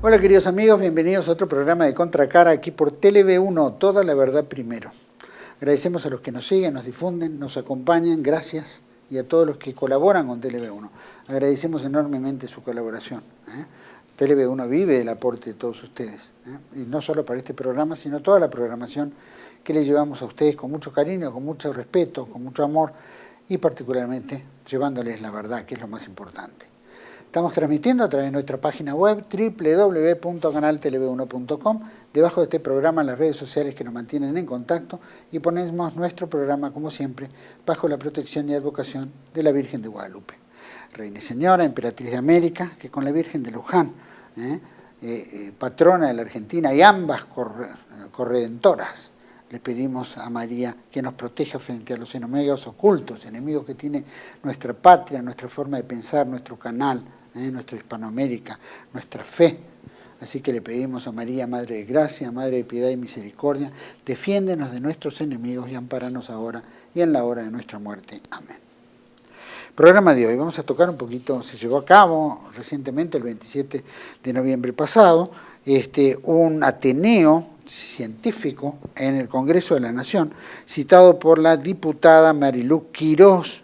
Hola queridos amigos, bienvenidos a otro programa de Contracara aquí por TLV1, Toda la Verdad Primero. Agradecemos a los que nos siguen, nos difunden, nos acompañan, gracias, y a todos los que colaboran con TLV1. Agradecemos enormemente su colaboración. TLV1 vive del aporte de todos ustedes, y no solo para este programa, sino toda la programación que le llevamos a ustedes con mucho cariño, con mucho respeto, con mucho amor, y particularmente llevándoles la verdad, que es lo más importante. Estamos transmitiendo a través de nuestra página web www.canaltelev1.com. Debajo de este programa las redes sociales que nos mantienen en contacto y ponemos nuestro programa, como siempre, bajo la protección y advocación de la Virgen de Guadalupe. Reina y Señora, Emperatriz de América, que con la Virgen de Luján, patrona de la Argentina, y ambas corredentoras, le pedimos a María que nos proteja frente a los enemigos ocultos, enemigos que tiene nuestra patria, nuestra forma de pensar, nuestro canal, nuestra Hispanoamérica, nuestra fe. Así que le pedimos a María, Madre de Gracia, Madre de Piedad y Misericordia, defiéndenos de nuestros enemigos y ampáranos ahora y en la hora de nuestra muerte. Amén. Programa de hoy, vamos a tocar un poquito, se llevó a cabo recientemente, el 27 de noviembre pasado, un ateneo científico en el Congreso de la Nación, citado por la diputada Marilú Quirós,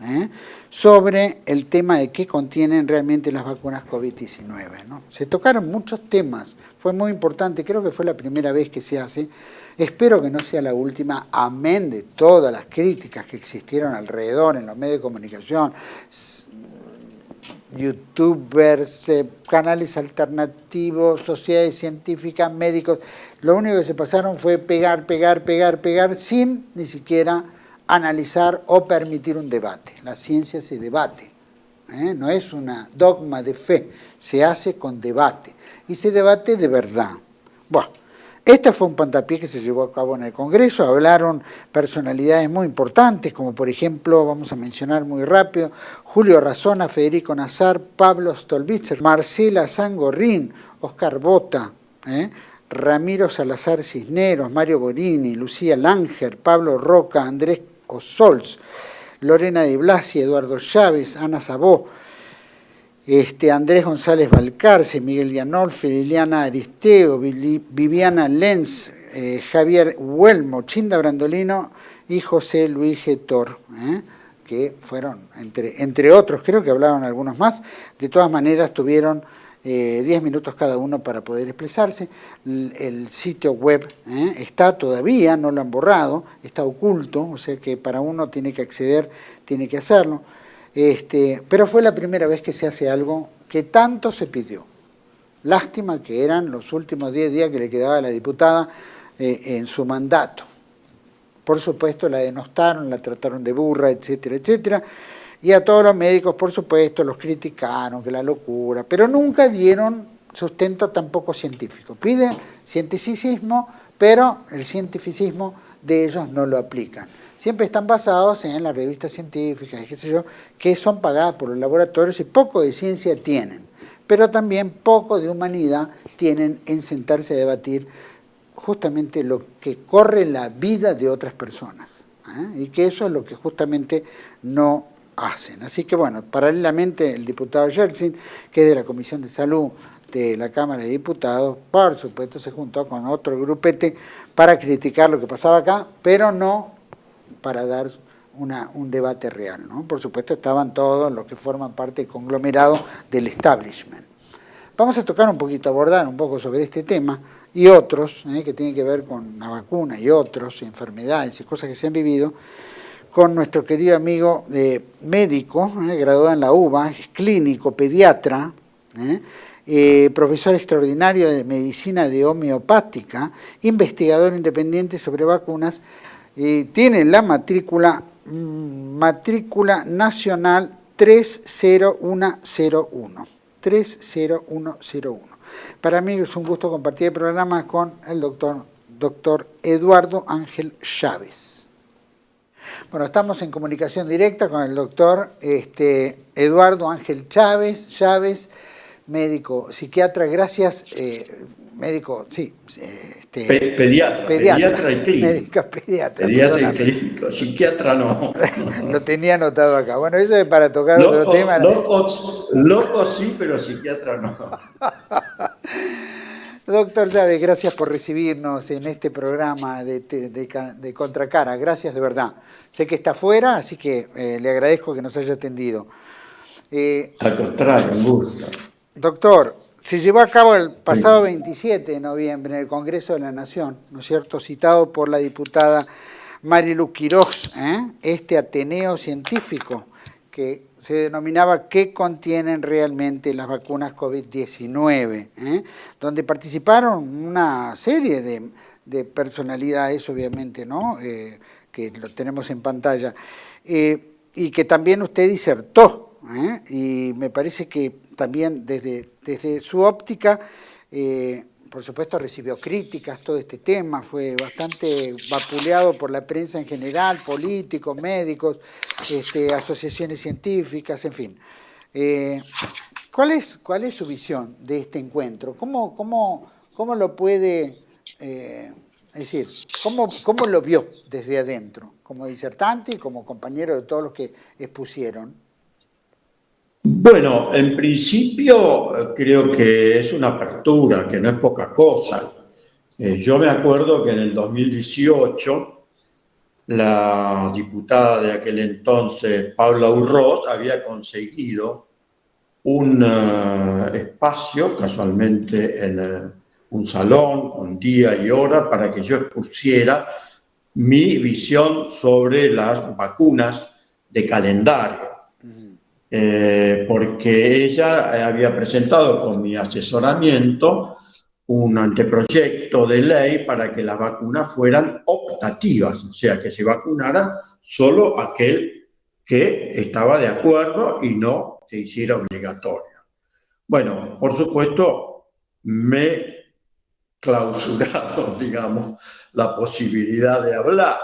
sobre el tema de qué contienen realmente las vacunas COVID-19, ¿no? Se tocaron muchos temas, fue muy importante, creo que fue la primera vez que se hace, espero que no sea la última, amén de todas las críticas que existieron alrededor en los medios de comunicación, youtubers, canales alternativos, sociedades científicas, médicos. Lo único que se pasaron fue pegar, sin ni siquiera analizar o permitir un debate. La ciencia se debate, no es una dogma de fe, se hace con debate, y se debate de verdad. Bueno, este fue un puntapié que se llevó a cabo en el Congreso, hablaron personalidades muy importantes, como por ejemplo, vamos a mencionar muy rápido, Julio Razona, Federico Nazar, Pablo Stolbizer, Marcela Sangorrín, Oscar Bota, Ramiro Salazar Cisneros, Mario Borini, Lucía Langer, Pablo Roca, Andrés Ozols, Lorena de Blasi, Eduardo Chávez, Ana Sabó, Andrés González Balcarce, Miguel Gianolfi, Liliana Aristeo, Viviana Lenz, Javier Huelmo, Chinda Brandolino y José Luis Getor, que fueron, entre otros, creo que hablaron algunos más. De todas maneras, tuvieron 10 minutos cada uno para poder expresarse. El sitio web está todavía, no lo han borrado, está oculto, o sea que para uno tiene que acceder, tiene que hacerlo. Pero fue la primera vez que se hace algo que tanto se pidió. Lástima que eran los últimos 10 días que le quedaba a la diputada en su mandato. Por supuesto la denostaron, la trataron de burra, etcétera, etcétera. Y a todos los médicos, por supuesto, los criticaron, que la locura, pero nunca dieron sustento tampoco científico. Piden cientificismo, pero el cientificismo de ellos no lo aplican. Siempre están basados en las revistas científicas, qué sé yo, que son pagadas por los laboratorios y poco de ciencia tienen, pero también poco de humanidad tienen en sentarse a debatir justamente lo que corre la vida de otras personas, y que eso es lo que justamente no hacen. Así que bueno, paralelamente el diputado Yeltsin, que es de la Comisión de Salud de la Cámara de Diputados, por supuesto se juntó con otro grupete para criticar lo que pasaba acá, pero no para dar un debate real, ¿no? Por supuesto estaban todos los que forman parte del conglomerado del establishment. Vamos a tocar un poquito, abordar un poco sobre este tema y otros, que tienen que ver con la vacuna y otros, enfermedades y cosas que se han vivido, con nuestro querido amigo médico, graduado en la UBA, clínico, pediatra, profesor extraordinario de medicina de homeopática, investigador independiente sobre vacunas, tiene la matrícula nacional 30101. 30101. Para mí es un gusto compartir el programa con el doctor Eduardo Ángel Chávez. Bueno, estamos en comunicación directa con el doctor Eduardo Ángel Chávez, médico psiquiatra, gracias, médico, sí, pediatra y clínico. Médico pediatra. Pediatra y clínico, psiquiatra no. Lo tenía anotado acá. Bueno, eso es para tocar otro tema. Loco sí, pero psiquiatra no. Doctor Chávez, gracias por recibirnos en este programa de Contracara. Gracias de verdad. Sé que está afuera, así que le agradezco que nos haya atendido. Al contrario, un gusto. Doctor, se llevó a cabo el pasado Sí. 27 de noviembre en el Congreso de la Nación, ¿no es cierto?, citado por la diputada Marilu Quiroz, este Ateneo Científico que se denominaba ¿Qué contienen realmente las vacunas COVID-19? Donde participaron una serie de personalidades, obviamente, ¿no? Que lo tenemos en pantalla, y que también usted disertó, y me parece que también desde su óptica, por supuesto recibió críticas, todo este tema fue bastante vapuleado por la prensa en general, políticos, médicos, asociaciones científicas, en fin. ¿Cuál es su visión de este encuentro? ¿Cómo lo puede, decir, cómo lo vio desde adentro, como disertante y como compañero de todos los que expusieron? Bueno, en principio creo que es una apertura, que no es poca cosa. Yo me acuerdo que en el 2018 la diputada de aquel entonces, Paula Urroz, había conseguido un espacio, casualmente en un salón, con día y hora, para que yo expusiera mi visión sobre las vacunas de calendario. Porque ella había presentado con mi asesoramiento un anteproyecto de ley para que las vacunas fueran optativas, o sea, que se vacunara solo aquel que estaba de acuerdo y no se hiciera obligatoria. Bueno, por supuesto, me clausuraron, digamos, la posibilidad de hablar.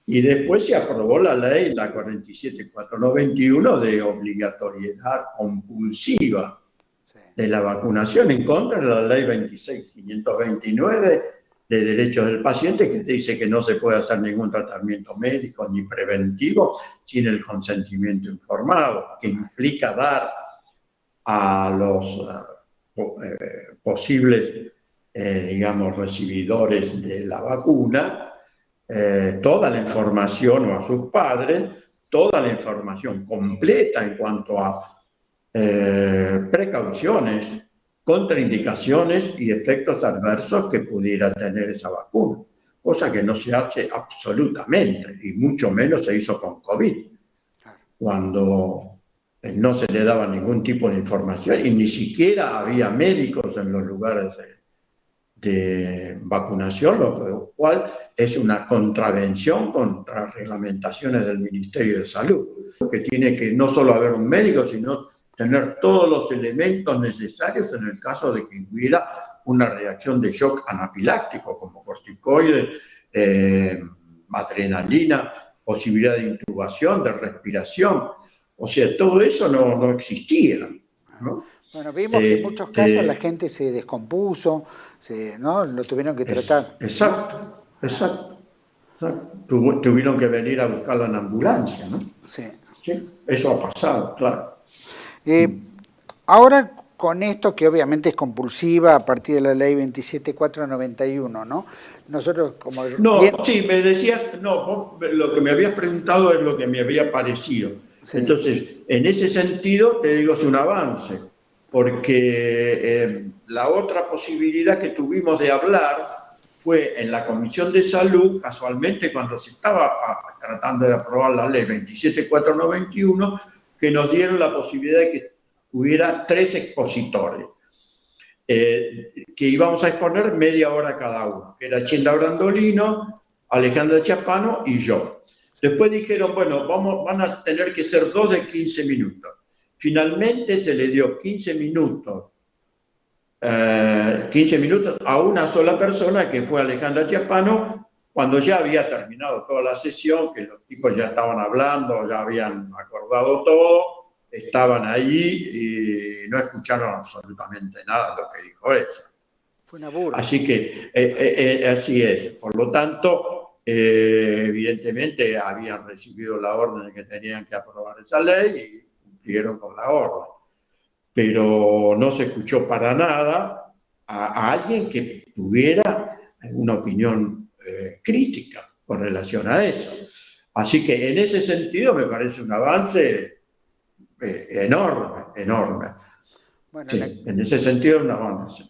Y después se aprobó la ley, la 47491, de obligatoriedad compulsiva Sí. de la vacunación en contra de la ley 26529 de derechos del paciente, que dice que no se puede hacer ningún tratamiento médico ni preventivo sin el consentimiento informado, que implica dar a los posibles, digamos, recibidores de la vacuna toda la información, o a sus padres, toda la información completa en cuanto a precauciones, contraindicaciones y efectos adversos que pudiera tener esa vacuna, cosa que no se hace absolutamente, y mucho menos se hizo con COVID, cuando no se le daba ningún tipo de información y ni siquiera había médicos en los lugares de vacunación, lo cual es una contravención contra reglamentaciones del Ministerio de Salud, que tiene que no solo haber un médico, sino tener todos los elementos necesarios en el caso de que hubiera una reacción de shock anafiláctico, como corticoides, adrenalina, posibilidad de intubación, de respiración. O sea, todo eso no existía, ¿no? Bueno, vimos que en muchos casos la gente se descompuso, ¿no? Lo tuvieron que tratar. Exacto, exacto. Tuvieron que venir a buscarla en ambulancia, ¿no? Sí. Sí, eso ha pasado, claro. Ahora con esto que obviamente es compulsiva a partir de la ley 27491, ¿no? Nosotros como No, bien... sí, me decías, no, lo que me habías preguntado es lo que me había parecido. Sí, Entonces, en ese sentido, te digo, es un avance, porque la otra posibilidad que tuvimos de hablar fue en la Comisión de Salud, casualmente cuando se estaba tratando de aprobar la ley 27491, que nos dieron la posibilidad de que hubiera 3 expositores. Que íbamos a exponer media hora cada uno, que era Chenda Brandolino, Alejandra Chapano y yo. Después dijeron, bueno, van a tener que ser 2 de 15 minutos. Finalmente se le dio 15 minutos a una sola persona, que fue Alejandra Chapano, cuando ya había terminado toda la sesión, que los tipos ya estaban hablando, ya habían acordado todo, estaban ahí y no escucharon absolutamente nada de lo que dijo ella. fue una burla. Así que así es. Por lo tanto, evidentemente habían recibido la orden de que tenían que aprobar esa ley y cumplieron con la orden. Pero no se escuchó para nada a alguien que tuviera una opinión crítica con relación a eso. Así que en ese sentido me parece un avance enorme, enorme. Bueno, Sí, en ese sentido es un avance.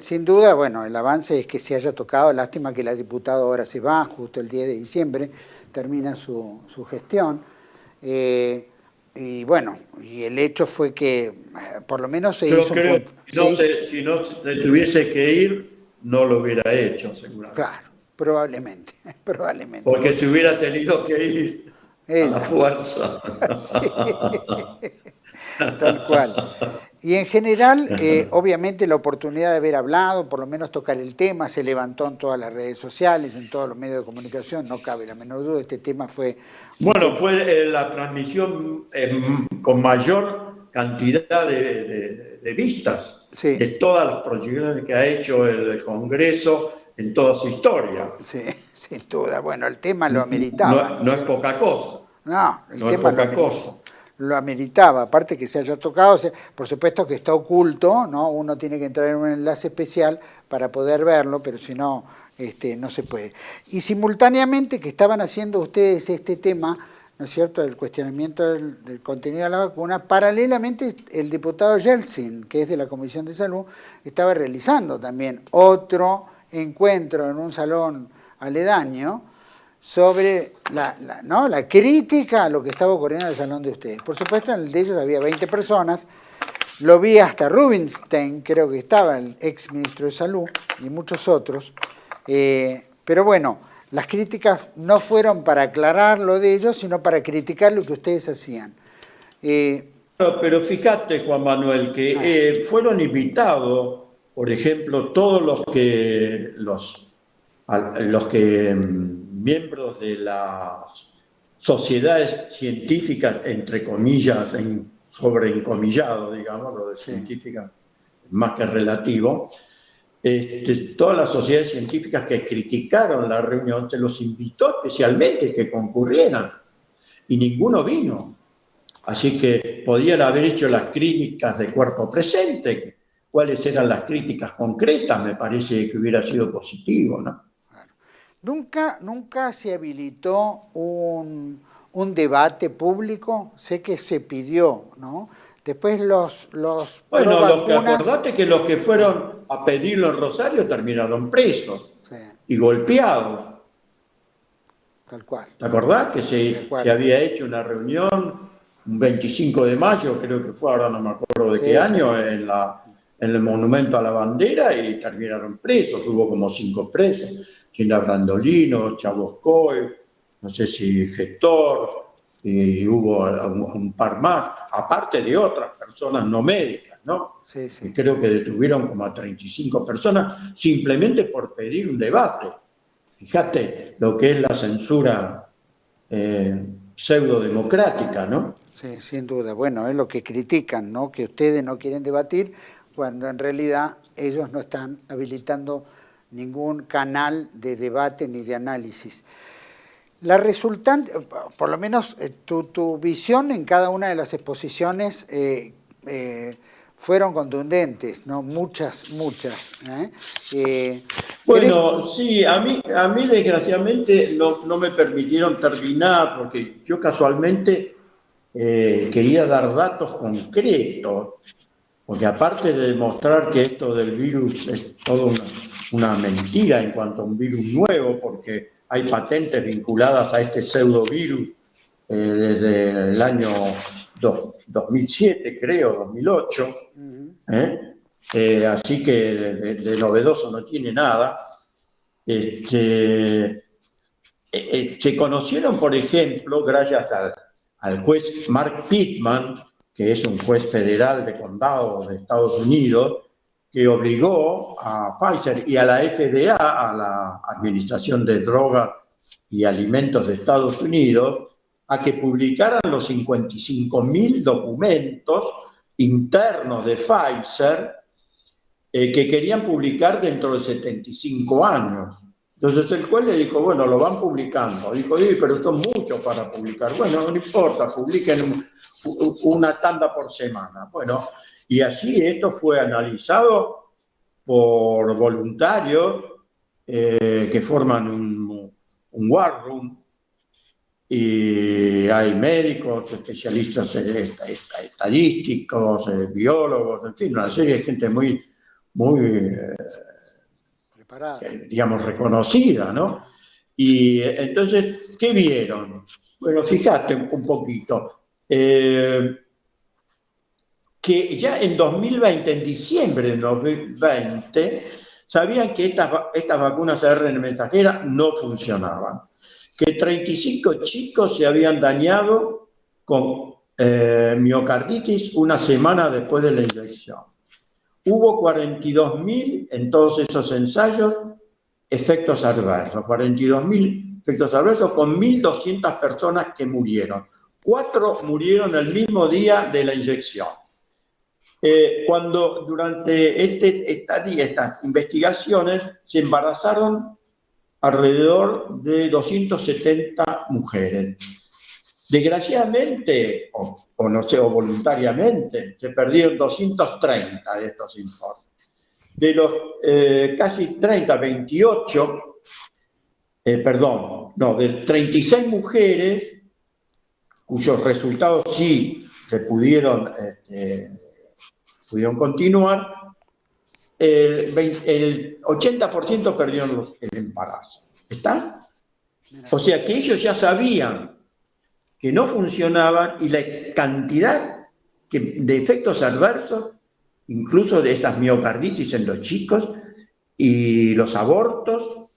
sin duda, bueno, el avance es que se haya tocado, lástima que la diputada ahora se va, justo el 10 de diciembre, termina su gestión. Y bueno, y el hecho fue que por lo menos se Yo hizo un creo punto. que si no se tuviese que ir, no lo hubiera hecho seguramente. Claro, probablemente, probablemente. Porque si hubiera tenido que ir a la Ella. fuerza. Sí, tal cual. Y en general, obviamente la oportunidad de haber hablado, por lo menos tocar el tema, se levantó en todas las redes sociales, en todos los medios de comunicación, no cabe la menor duda, este tema fue un Bueno, tema. fue la transmisión con mayor cantidad de vistas Sí, de todas las proyecciones que ha hecho el Congreso en toda su historia. sí, sin duda. Bueno, el tema lo ameritaba, ¿no es No es cierto? poca cosa, No, el no es tema poca cosa. lo ameritaba, aparte que se haya tocado, por supuesto que está oculto, ¿no? Uno tiene que entrar en un enlace especial para poder verlo, pero si no, no se puede. Y simultáneamente que estaban haciendo ustedes este tema, ¿no es cierto?, del cuestionamiento del contenido de la vacuna, paralelamente el diputado Yeltsin, que es de la Comisión de Salud, estaba realizando también otro encuentro en un salón aledaño, sobre la crítica a lo que estaba ocurriendo en el salón de ustedes. Por supuesto, en el de ellos había 20 personas, lo vi hasta Rubinstein, creo que estaba el ex ministro de Salud, y muchos otros, pero bueno, las críticas no fueron para aclarar lo de ellos, sino para criticar lo que ustedes hacían. Pero fíjate, Juan Manuel, que fueron invitados, por ejemplo, todos los que miembros de las sociedades científicas, entre comillas, sobreencomillado, digamos, lo de Sí. científica más que relativo, todas las sociedades científicas que criticaron la reunión se los invitó especialmente que concurrieran y ninguno vino. Así que podían haber hecho las críticas de cuerpo presente. ¿Cuáles eran las críticas concretas? Me parece que hubiera sido positivo, ¿no? Nunca se habilitó un debate público, sé que se pidió, ¿no? Después los pro Bueno, vacunas, acordate que los que fueron a pedirlo en Rosario terminaron presos sí, y golpeados. tal cual, ¿Te acordás que de se acuerdo. había hecho una reunión un 25 de mayo, creo que fue, ahora no me acuerdo de qué Sí, sí, año, en el Monumento a la Bandera y terminaron presos? Hubo como 5 presos. Gina Brandolino, Chaboscoy, no sé si Gestor, y hubo un par más, aparte de otras personas no médicas, ¿no? sí, Y sí. creo que detuvieron como a 35 personas simplemente por pedir un debate. Fíjate lo que es la censura pseudo-democrática, ¿no? Sí, sin duda. Bueno, es lo que critican, ¿no? Que ustedes no quieren debatir cuando en realidad ellos no están habilitando ningún canal de debate ni de análisis. La resultante, por lo menos tu visión en cada una de las exposiciones fueron contundentes, ¿no? Muchas. ¿Crees? Bueno, sí, a mí desgraciadamente no me permitieron terminar porque yo casualmente quería dar datos concretos, porque aparte de demostrar que esto del virus es toda una mentira en cuanto a un virus nuevo, porque hay patentes vinculadas a este pseudovirus desde el año 2007, creo, 2008, ¿eh? Así que de novedoso no tiene nada. Se conocieron, por ejemplo, gracias al juez Mark Pittman, que es un juez federal de condado de Estados Unidos, que obligó a Pfizer y a la FDA, a la Administración de Drogas y Alimentos de Estados Unidos, a que publicaran los 55.000 documentos internos de Pfizer que querían publicar dentro de 75 años. Entonces el juez le dijo, bueno, lo van publicando. Dijo, pero son muchos para publicar. Bueno, no importa, publiquen una tanda por semana. Bueno, y así esto fue analizado por voluntarios que forman un war room, y hay médicos, especialistas estadísticos, biólogos, en fin, una serie de gente muy, muy preparada, digamos, reconocida, ¿no? Y entonces, ¿qué vieron? Bueno, fíjate un poquito, que ya en 2020, en diciembre de 2020, sabían que estas vacunas ARN mensajera no funcionaban, que 35 chicos se habían dañado con miocarditis una semana después de la inyección. Hubo 42.000 en todos esos ensayos efectos adversos, 42.000 efectos adversos con 1.200 personas que murieron. 4 murieron el mismo día de la inyección. Cuando durante estas investigaciones se embarazaron alrededor de 270 mujeres. Desgraciadamente, o no sé, o voluntariamente, se perdieron 230 de estos informes. De los casi 30, 28, de 36 mujeres cuyos resultados sí se pudieron continuar, el 80% perdieron el embarazo. ¿Está? O sea que ellos ya sabían que no funcionaban y la cantidad de efectos adversos, incluso de estas miocarditis en los chicos y los abortos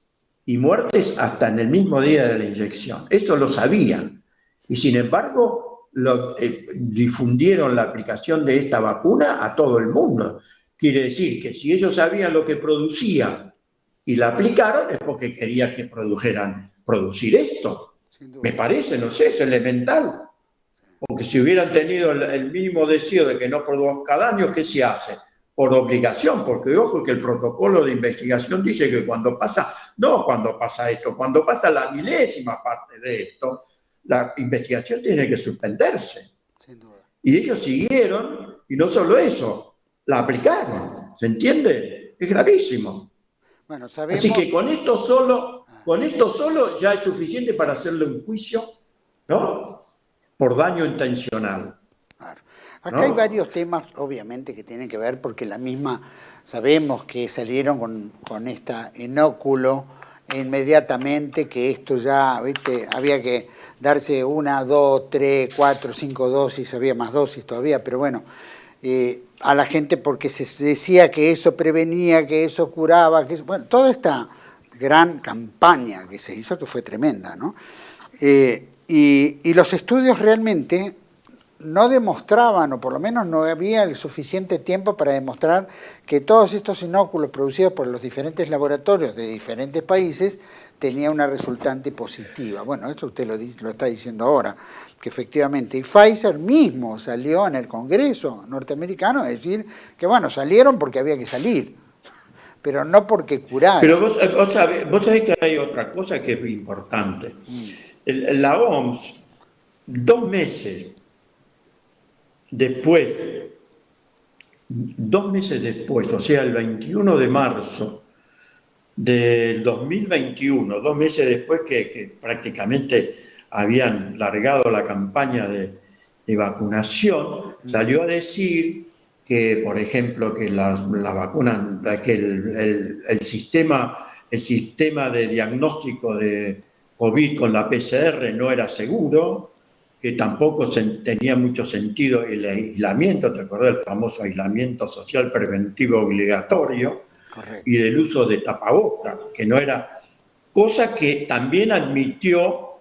y muertes hasta en el mismo día de la inyección. Eso lo sabían. Y sin embargo, difundieron la aplicación de esta vacuna a todo el mundo. Quiere decir que si ellos sabían lo que producía y la aplicaron, es porque querían que producir esto. Me parece, no sé, es elemental. Porque si hubieran tenido el mínimo deseo de que no produzca daño, ¿qué se hace? Por obligación, porque ojo que el protocolo de investigación dice que cuando pasa esto, cuando pasa la milésima parte de esto, la investigación tiene que suspenderse. sin duda. Y ellos siguieron, y no solo eso, la aplicaron, ¿se entiende? Es gravísimo. Bueno, sabemos... Así que con esto solo ya es suficiente para hacerle un juicio, ¿no? Por daño intencional. Claro. Acá hay varios temas, obviamente, que tienen que ver, porque sabemos que salieron con esta inóculo inmediatamente, que esto ya, ¿viste? Había que darse 1, 2, 3, 4, 5 dosis, había más dosis todavía, pero bueno, a la gente porque se decía que eso prevenía, que eso curaba, bueno, toda esta gran campaña que se hizo, que fue tremenda, ¿no? Y los estudios realmente no demostraban, o por lo menos no había el suficiente tiempo para demostrar que todos estos inóculos producidos por los diferentes laboratorios de diferentes países tenían una resultante positiva. Bueno, esto usted lo está diciendo ahora, que efectivamente, y Pfizer mismo salió en el Congreso norteamericano a decir que, bueno, salieron porque había que salir, pero no porque curaran. Pero vos sabés que hay otra cosa que es importante. La OMS, 2 meses después, o sea, el 21 de marzo del 2021, 2 meses después que prácticamente habían largado la campaña de vacunación, salió a decir que, por ejemplo, que la vacuna, que el sistema de diagnóstico de COVID con la PCR no era seguro, que tampoco tenía mucho sentido el aislamiento, ¿te acordás del famoso aislamiento social preventivo obligatorio? Correcto. Y del uso de tapabocas, que no era, cosa que también admitió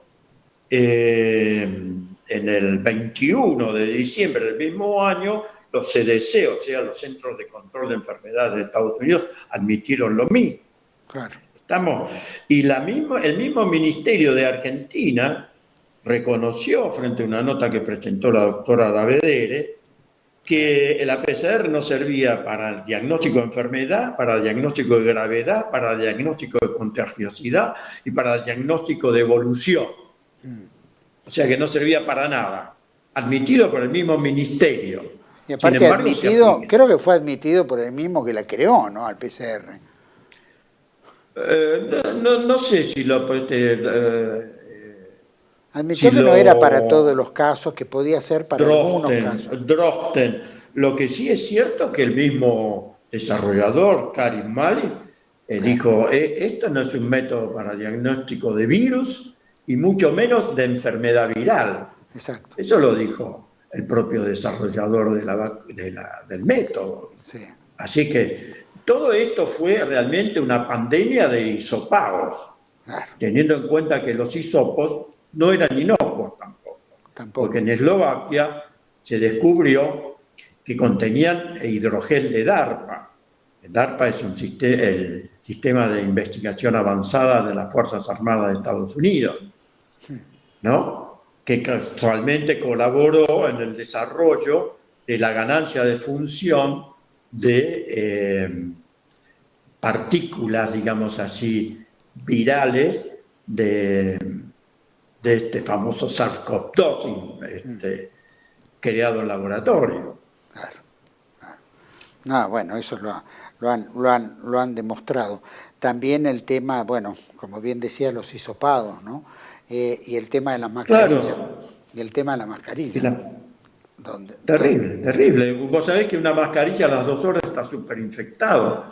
en el 21 de diciembre del mismo año los CDC, o sea, los Centros de Control de Enfermedades de Estados Unidos, admitieron lo mismo. Claro. Y el mismo Ministerio de Argentina reconoció, frente a una nota que presentó la doctora Davedere, que la PCR no servía para el diagnóstico de enfermedad, para el diagnóstico de gravedad, para el diagnóstico de contagiosidad y para el diagnóstico de evolución. O sea que no servía para nada. Admitido por el mismo ministerio. Y Sin aparte embargo, se admitido, aplica. creo que fue admitido por el mismo que la creó, ¿no? Al PCR. No sé si lo, si Admitió que no era para todos lo los casos, que podía ser para algunos Drosten, casos. Drosten. Lo que sí es cierto que el mismo desarrollador, Karim Malik, Claro, dijo, esto no es un método para diagnóstico de virus y mucho menos de enfermedad viral. exacto. Eso lo dijo el propio desarrollador del método. Sí, Así que todo esto fue realmente una pandemia de hisopados, claro, teniendo en cuenta que los hisopos no eran inocuos tampoco, porque tampoco. en Eslovaquia se descubrió que contenían hidrogel de DARPA. El DARPA es el sistema de investigación avanzada de las Fuerzas Armadas de Estados Unidos, ¿no? Que casualmente colaboró en el desarrollo de la ganancia de función de partículas, digamos así, virales de este famoso SARS-CoV-2 creado en laboratorio. Claro. No, bueno, eso lo han demostrado. También el tema, bueno, como bien decía, los hisopados, ¿no? Y el tema de las Claro, mascarillas. Y el tema de la mascarilla. la, Donde, terrible, terrible. Vos sabés que una mascarilla a las 2 horas está súper infectado.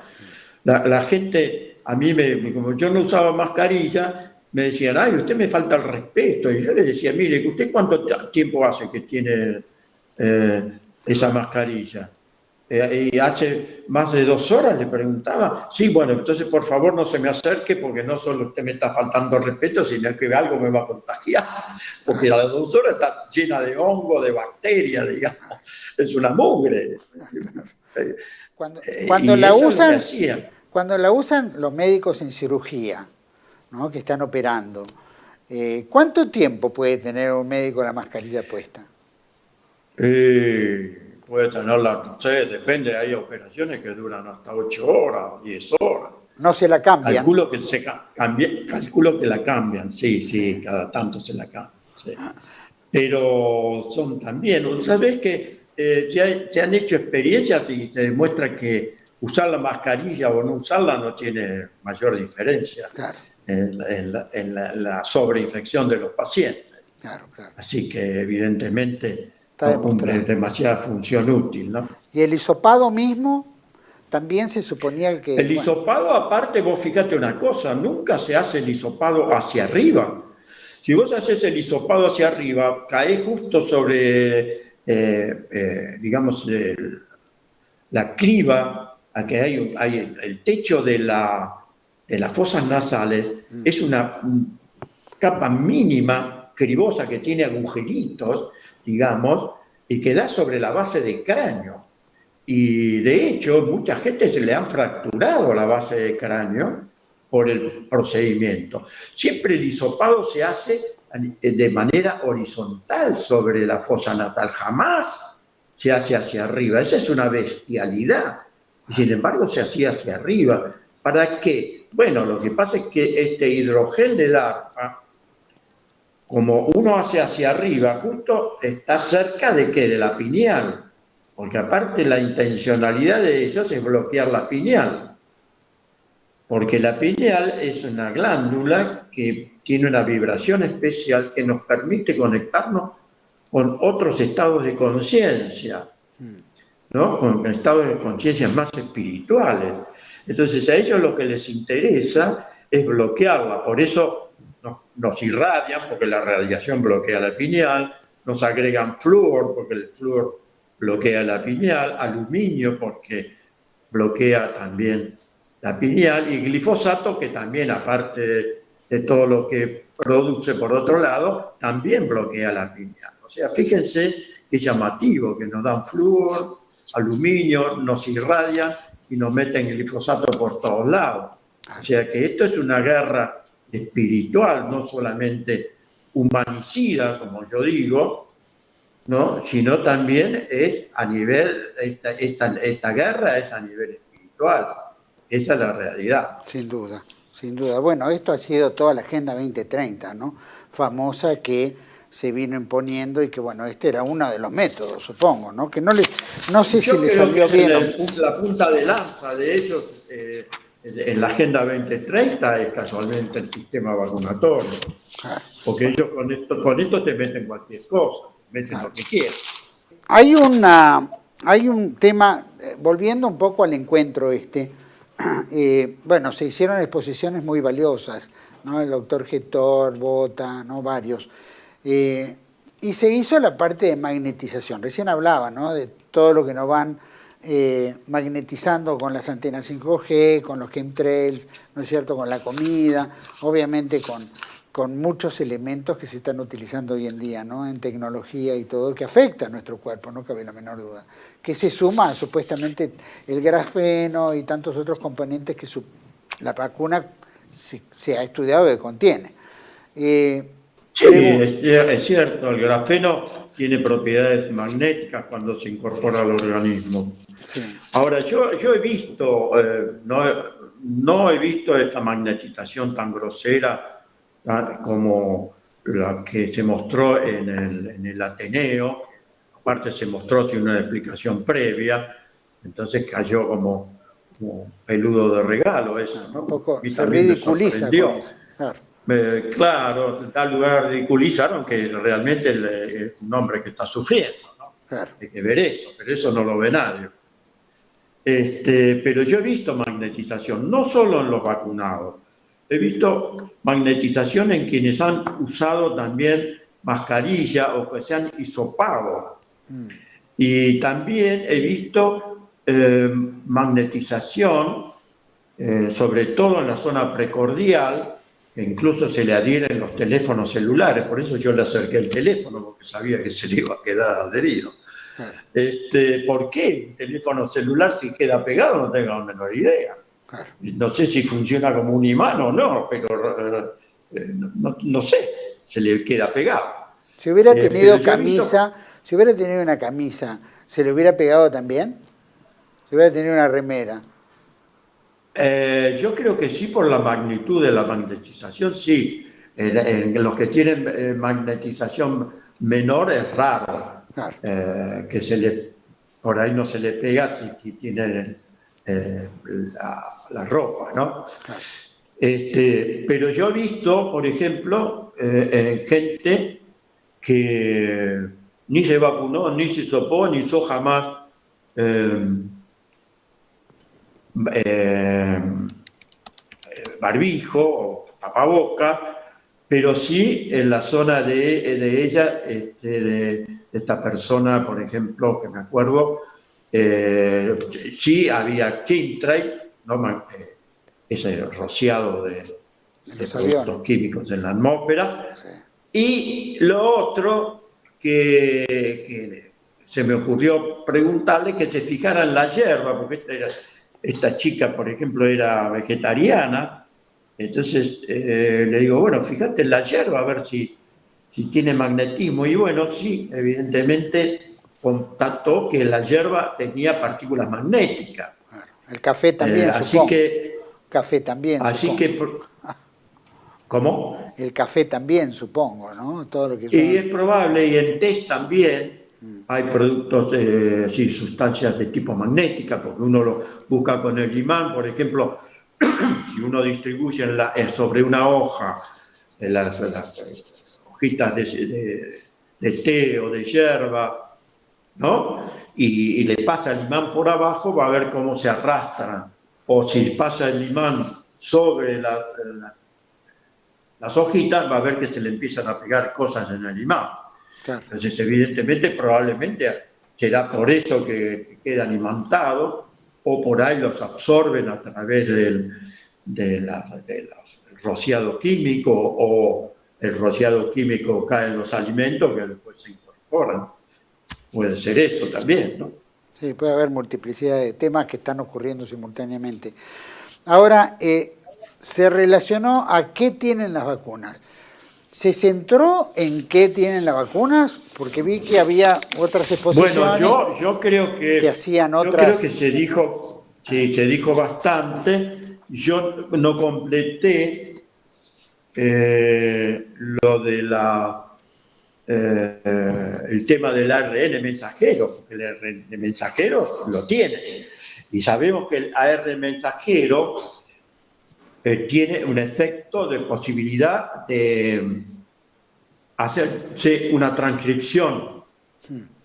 La gente, a mí, como yo no usaba mascarilla, me decían, ay, usted me falta el respeto. Y yo le decía, mire, ¿usted cuánto tiempo hace que tiene esa mascarilla? Y hace más de 2 horas le preguntaba, sí, bueno, entonces por favor no se me acerque porque no solo usted me está faltando el respeto, sino que algo me va a contagiar, porque a las 2 horas está llena de hongo, de bacterias, digamos, es una mugre. cuando Y la eso es lo que usan, hacían. cuando la usan los médicos en cirugía, ¿no? Que están operando, ¿cuánto tiempo puede tener un médico la mascarilla puesta? Puede tenerla, no sé, depende, hay operaciones que duran hasta 8 horas, 10 horas. No se la cambian. Calculo que la cambian, sí, Sí. sí, cada tanto se la cambian. Sí. Pero son también, ¿sabes que se han hecho experiencias y se demuestra que usar la mascarilla o no usarla no tiene mayor diferencia Claro, en la sobreinfección de los pacientes? claro, claro. Así que evidentemente Está no cumple demostrado. demasiada función útil, ¿no? Y el hisopado mismo también se suponía que, El bueno, hisopado, aparte, vos fíjate una cosa, nunca se hace el hisopado hacia arriba. Si vos haces el hisopado hacia arriba, caes justo sobre, digamos, la criba, a que hay el techo de las fosas nasales, es una capa mínima, cribosa, que tiene agujeritos, digamos, y que da sobre la base del cráneo. Y de hecho, mucha gente se le han fracturado la base del cráneo por el procedimiento. Siempre el hisopado se hace de manera horizontal sobre la fosa nasal, jamás se hace hacia arriba. Esa es una bestialidad. Y sin embargo se hacía hacia arriba. ¿Para qué? Bueno, lo que pasa es que este hidrogel de DARPA, como uno hace hacia arriba, justo está cerca de qué, de la pineal, porque aparte la intencionalidad de ellos es bloquear la pineal, porque la pineal es una glándula que tiene una vibración especial que nos permite conectarnos con otros estados de conciencia, ¿no? Con estados de conciencia más espirituales. Entonces a ellos lo que les interesa es bloquearla, por eso nos irradian, porque la radiación bloquea la pineal, nos agregan flúor, porque el flúor bloquea la pineal, aluminio, porque bloquea también la pineal, y glifosato, que también, aparte de todo lo que produce por otro lado, también bloquea la pineal. O sea, fíjense qué llamativo, que nos dan flúor, aluminio, nos irradian y nos meten glifosato por todos lados. O sea que esto es una guerra espiritual, no solamente humanicida, como yo digo, ¿no? Sino también es a nivel, esta guerra es a nivel espiritual. Esa es la realidad. sin duda, sin duda. Bueno, esto ha sido toda la Agenda 2030, ¿no? Famosa que se vino imponiendo y que, bueno, este era uno de los métodos, supongo, ¿no? Que no sé si Yo le creo salió que bien. la punta de lanza de ellos en la Agenda 2030 es casualmente el sistema vacunatorio. Claro, Porque ellos con esto te meten cualquier cosa, te meten lo que quieran. hay un tema, volviendo un poco al encuentro bueno, se hicieron exposiciones muy valiosas, ¿no? El doctor Getor, Bota, ¿no? Varios. Y se hizo la parte de magnetización. Recién hablaba, ¿no? De todo lo que nos van magnetizando con las antenas 5G, con los chemtrails, ¿no es cierto? Con la comida, obviamente con muchos elementos que se están utilizando hoy en día, ¿no? En tecnología y todo, que afecta a nuestro cuerpo, no cabe la menor duda. Que se suma supuestamente el grafeno y tantos otros componentes que la vacuna se ha estudiado que contiene. Sí, es cierto, el grafeno tiene propiedades magnéticas cuando se incorpora al organismo. Sí. Ahora, yo he visto, no he visto esta magnetización tan grosera como la que se mostró en el Ateneo. Aparte se mostró sin una explicación previa, entonces cayó como peludo de regalo eso, Un ¿no? A poco mí se también me ridiculiza con sorprendió. eso. Claro, Claro, en tal lugar ridiculizaron que realmente es un hombre que está sufriendo, ¿no? claro. Hay que ver eso, pero eso no lo ve nadie. Pero yo he visto magnetización, no solo en los vacunados, he visto magnetización en quienes han usado también mascarilla o que se han hisopado. Y también he visto magnetización, sobre todo en la zona precordial, que incluso se le adhieren los teléfonos celulares, por eso yo le acerqué el teléfono, porque sabía que se le iba a quedar adherido. Claro, ¿Por qué un teléfono celular si queda pegado? No tengo la menor idea. claro. No sé si funciona como un imán o no, pero no sé, se le queda pegado. Si hubiera Pero tenido yo he visto, camisa, si hubiera tenido una camisa, ¿se le hubiera pegado también? Si hubiera tenido una remera. yo creo que sí, por la magnitud de la magnetización, sí. En los que tienen magnetización menor es raro Claro, que por ahí no se le pega si tiene la ropa, ¿no? claro. Pero yo he visto, por ejemplo, gente que ni se vacunó, ni se sopó, ni usó jamás eh, eh, barbijo o tapaboca, pero sí en la zona de ella, de esta persona, por ejemplo, que me acuerdo, sí había chemtrails, ¿no? Ese rociado En de los aviones. productos químicos en la atmósfera. Sí. Y lo otro que se me ocurrió preguntarle que se fijara en la hierba, porque esta chica, por ejemplo, era vegetariana, entonces le digo, bueno, fíjate en la hierba a ver si tiene magnetismo. Y bueno, sí, evidentemente constató que la hierba tenía partículas magnéticas. Claro. El café Eh, también, así supongo. que, Café también, así supongo. que, ¿cómo? El café también, supongo, ¿no? Todo lo que Y son. es probable, y en test también hay productos, sí, sustancias de tipo magnética, porque uno lo busca con el imán, por ejemplo, si uno distribuye sobre una hoja las hojitas de té o de hierba, ¿no? Y le pasa el imán por abajo, va a ver cómo se arrastran. O si pasa el imán sobre las hojitas, va a ver que se le empiezan a pegar cosas en el imán. Claro. Entonces, evidentemente, probablemente será por eso que quedan imantados, o por ahí los absorben a través del rociado químico, o el rociado químico cae en los alimentos que después se incorporan. Puede ser eso también, ¿no? Sí, puede haber multiplicidad de temas que están ocurriendo simultáneamente. Ahora, se relacionó a qué tienen las vacunas. ¿Se centró en qué tienen las vacunas? Porque vi que había otras Bueno, exposiciones yo creo que que, hacían yo creo que otras. se dijo, sí, se dijo bastante. Yo no completé lo de el tema del ARN mensajero, porque el ARN mensajero lo tiene. Y sabemos que el ARN mensajero tiene un efecto de posibilidad de hacerse una transcripción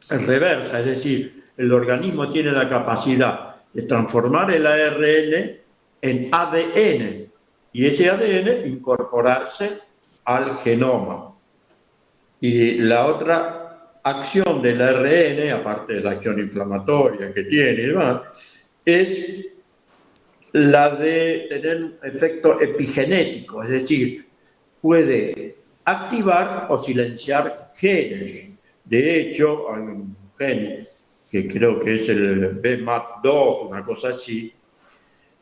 reversa, es decir, el organismo tiene la capacidad de transformar el ARN en ADN y ese ADN incorporarse al genoma. Y la otra acción del ARN, aparte de la acción inflamatoria que tiene y demás, es la de tener un efecto epigenético, es decir, puede activar o silenciar genes. De hecho, hay un gen que creo que es el BMAT2, una cosa así,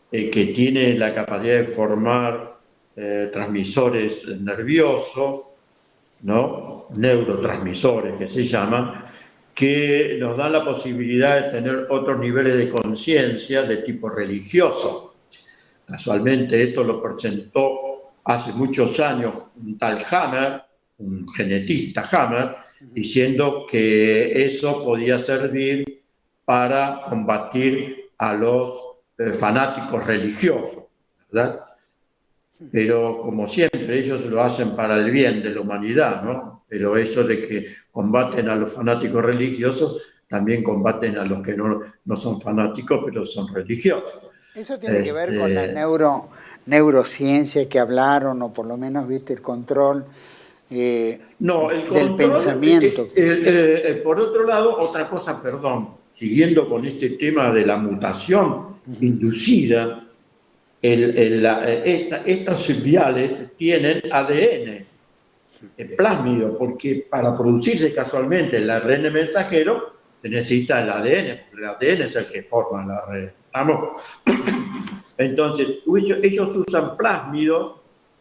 que tiene la capacidad de formar transmisores nerviosos, ¿no? Neurotransmisores que se llaman, que nos dan la posibilidad de tener otros niveles de conciencia de tipo religioso. Casualmente esto lo presentó hace muchos años un tal Hammer, un genetista Hammer, diciendo que eso podía servir para combatir a los fanáticos religiosos, ¿verdad? Pero como siempre, ellos lo hacen para el bien de la humanidad, ¿no? Pero eso de que combaten a los fanáticos religiosos, también combaten a los que no son fanáticos, pero son religiosos. Eso tiene que ver con la neurociencia que hablaron, o por lo menos, viste, el control No, el del control, pensamiento. por otro lado, otra cosa, perdón, siguiendo con este tema de la mutación inducida, estas viales tienen ADN plásmido, porque para producirse casualmente el ARN mensajero se necesita el ADN, porque el ADN es el que forma la red. ¿Estamos? Entonces, ellos usan plásmidos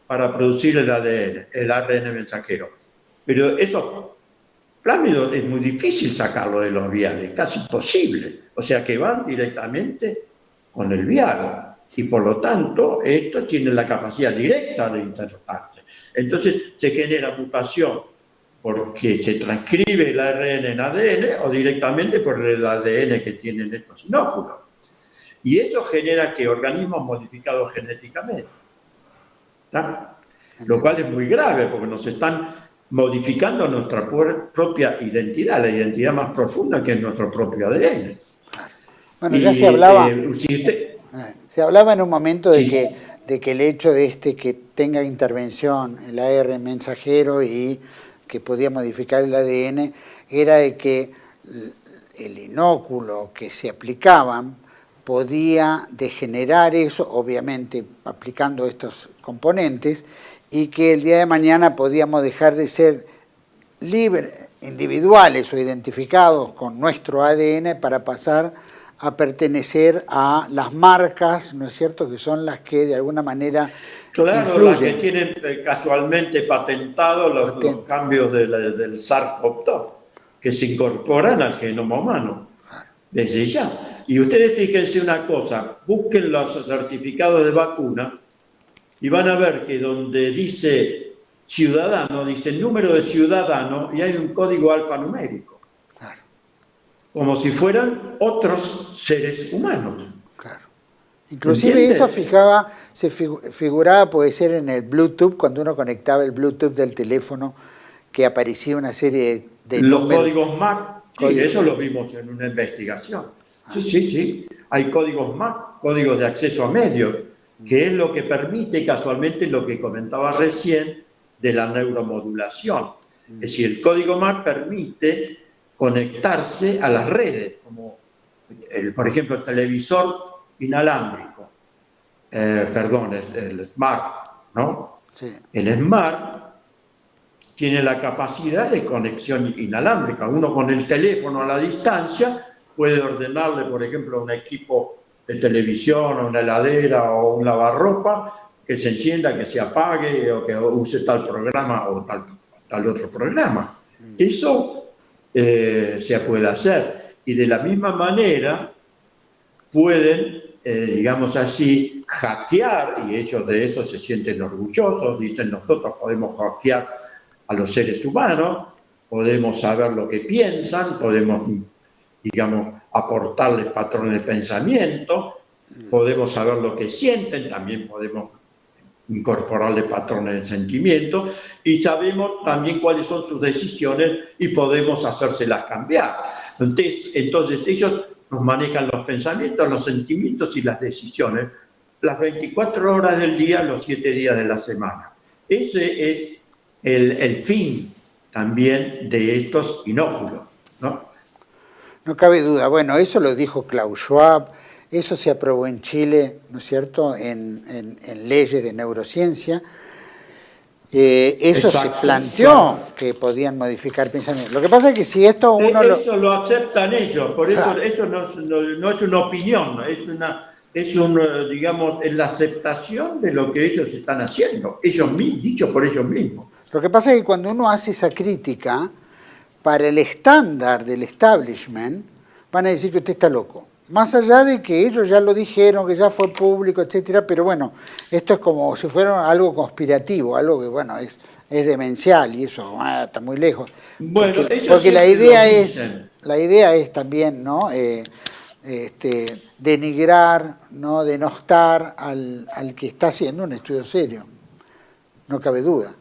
para producir el ADN, el ARN mensajero. Pero esos plásmidos es muy difícil sacarlo de los viales, casi imposible. O sea que van directamente con el vial. Y por lo tanto, esto tiene la capacidad directa de insertarse. Entonces se genera mutación porque se transcribe el ARN en ADN o directamente por el ADN que tienen estos inóculos. Y eso genera que organismos modificados genéticamente. ¿Está? Lo cual es muy grave porque nos están modificando nuestra propia identidad, la identidad más profunda que es nuestro propio ADN. Bueno, ya se hablaba, se hablaba en un momento sí. de que el hecho que tenga intervención el ARN mensajero y que podía modificar el ADN era de que el inóculo que se aplicaban podía degenerar eso, obviamente aplicando estos componentes, y que el día de mañana podíamos dejar de ser libres, individuales o identificados con nuestro ADN para pasar a pertenecer a las marcas, ¿no es cierto?, que son las que de alguna manera influyen. Las que tienen casualmente patentados los cambios del SARS-CoV-2, que se incorporan al genoma humano, desde ya. Y ustedes fíjense una cosa, busquen los certificados de vacuna y van a ver que donde dice ciudadano, dice número de ciudadano y hay un código alfanumérico. Claro. Como si fueran otros seres humanos. Claro. Inclusive eso se figuraba, puede ser en el Bluetooth, cuando uno conectaba el Bluetooth del teléfono, que aparecía una serie de los números. Códigos MAC, sí, eso lo vimos en una investigación. Sí. Hay códigos MAC, códigos de acceso a medios, que es lo que permite casualmente lo que comentaba recién de la neuromodulación. Es decir, el código MAC permite conectarse a las redes, como por ejemplo el televisor inalámbrico, el Smart, ¿no? Sí. El Smart tiene la capacidad de conexión inalámbrica. Uno con el teléfono a la distancia puede ordenarle, por ejemplo, a un equipo de televisión, o una heladera o un lavarropa, que se encienda, que se apague o que use tal programa o tal otro programa. Eso se puede hacer. Y de la misma manera pueden, digamos así, hackear, y ellos de eso se sienten orgullosos, dicen nosotros podemos hackear a los seres humanos, podemos saber lo que piensan, podemos, digamos, aportarles patrones de pensamiento, podemos saber lo que sienten, también podemos incorporarle patrones de sentimiento y sabemos también cuáles son sus decisiones y podemos hacérselas cambiar. Entonces ellos nos manejan los pensamientos, los sentimientos y las decisiones las 24 horas del día, los 7 días de la semana. Ese es el fin también de estos inóculos, ¿no? No cabe duda. Bueno, eso lo dijo Klaus Schwab, eso se aprobó en Chile, ¿no es cierto?, en leyes de neurociencia. Eso Exacto, se planteó que podían modificar pensamientos. Lo que pasa es que si esto uno eso lo aceptan ellos, por eso Claro. eso no es una opinión, digamos, es la aceptación de lo que ellos están haciendo, dicho por ellos mismos. Lo que pasa es que cuando uno hace esa crítica, para el estándar del establishment, van a decir que usted está loco. Más allá de que ellos ya lo dijeron, que ya fue público, etcétera, pero bueno, esto es como si fuera algo conspirativo, algo que, bueno, es demencial y eso está muy lejos. Bueno, Porque la idea es también, ¿no?, denigrar, ¿no?, denostar al que está haciendo un estudio serio. No cabe duda.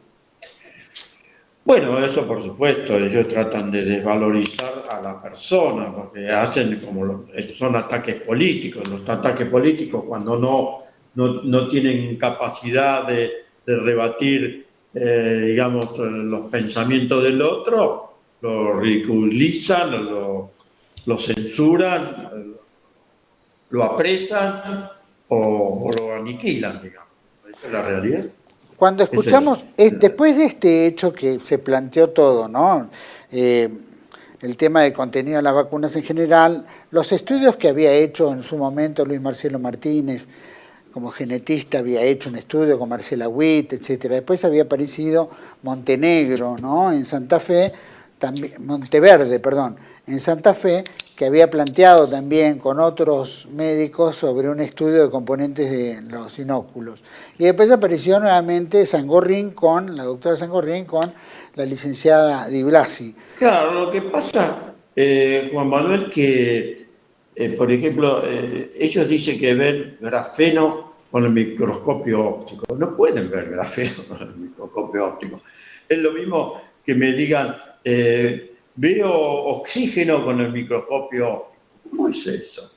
Bueno, eso por supuesto, ellos tratan de desvalorizar a la persona, porque hacen son ataques políticos. Los ataques políticos cuando no tienen capacidad de rebatir, digamos, los pensamientos del otro, lo ridiculizan, lo censuran, lo apresan o lo aniquilan, digamos. Esa es la realidad. Cuando Es eso. escuchamos, después de este hecho que se planteó todo, ¿no?, el tema del contenido de las vacunas en general, los estudios que había hecho en su momento Luis Marcelo Martínez, como genetista, había hecho un estudio con Marcela Witt, etcétera. Después había aparecido Montenegro, ¿no?, en Santa Fe, Monteverde, perdón, en Santa Fe, que había planteado también con otros médicos sobre un estudio de componentes de los inóculos. Y después apareció nuevamente la doctora Sangorrín con la licenciada Di Blasi. Claro, lo que pasa, Juan Manuel, que, por ejemplo, ellos dicen que ven grafeno con el microscopio óptico. No pueden ver grafeno con el microscopio óptico. Es lo mismo que me digan, veo oxígeno con el microscopio óptico. ¿Cómo es eso?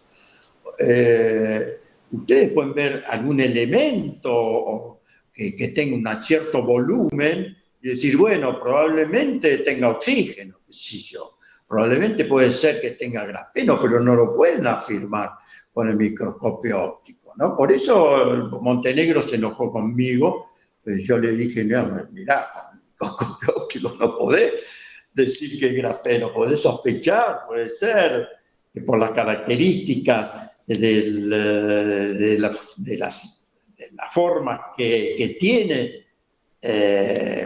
Ustedes pueden ver algún elemento que tenga un cierto volumen y decir, bueno, probablemente tenga oxígeno, qué sé yo. Probablemente puede ser que tenga grafeno, pero no lo pueden afirmar con el microscopio óptico, ¿no? Por eso Montenegro se enojó conmigo. Yo le dije, mirá, con el microscopio óptico no podés decir que es grafeno, podés sospechar, puede ser, que por las características de la forma que tiene,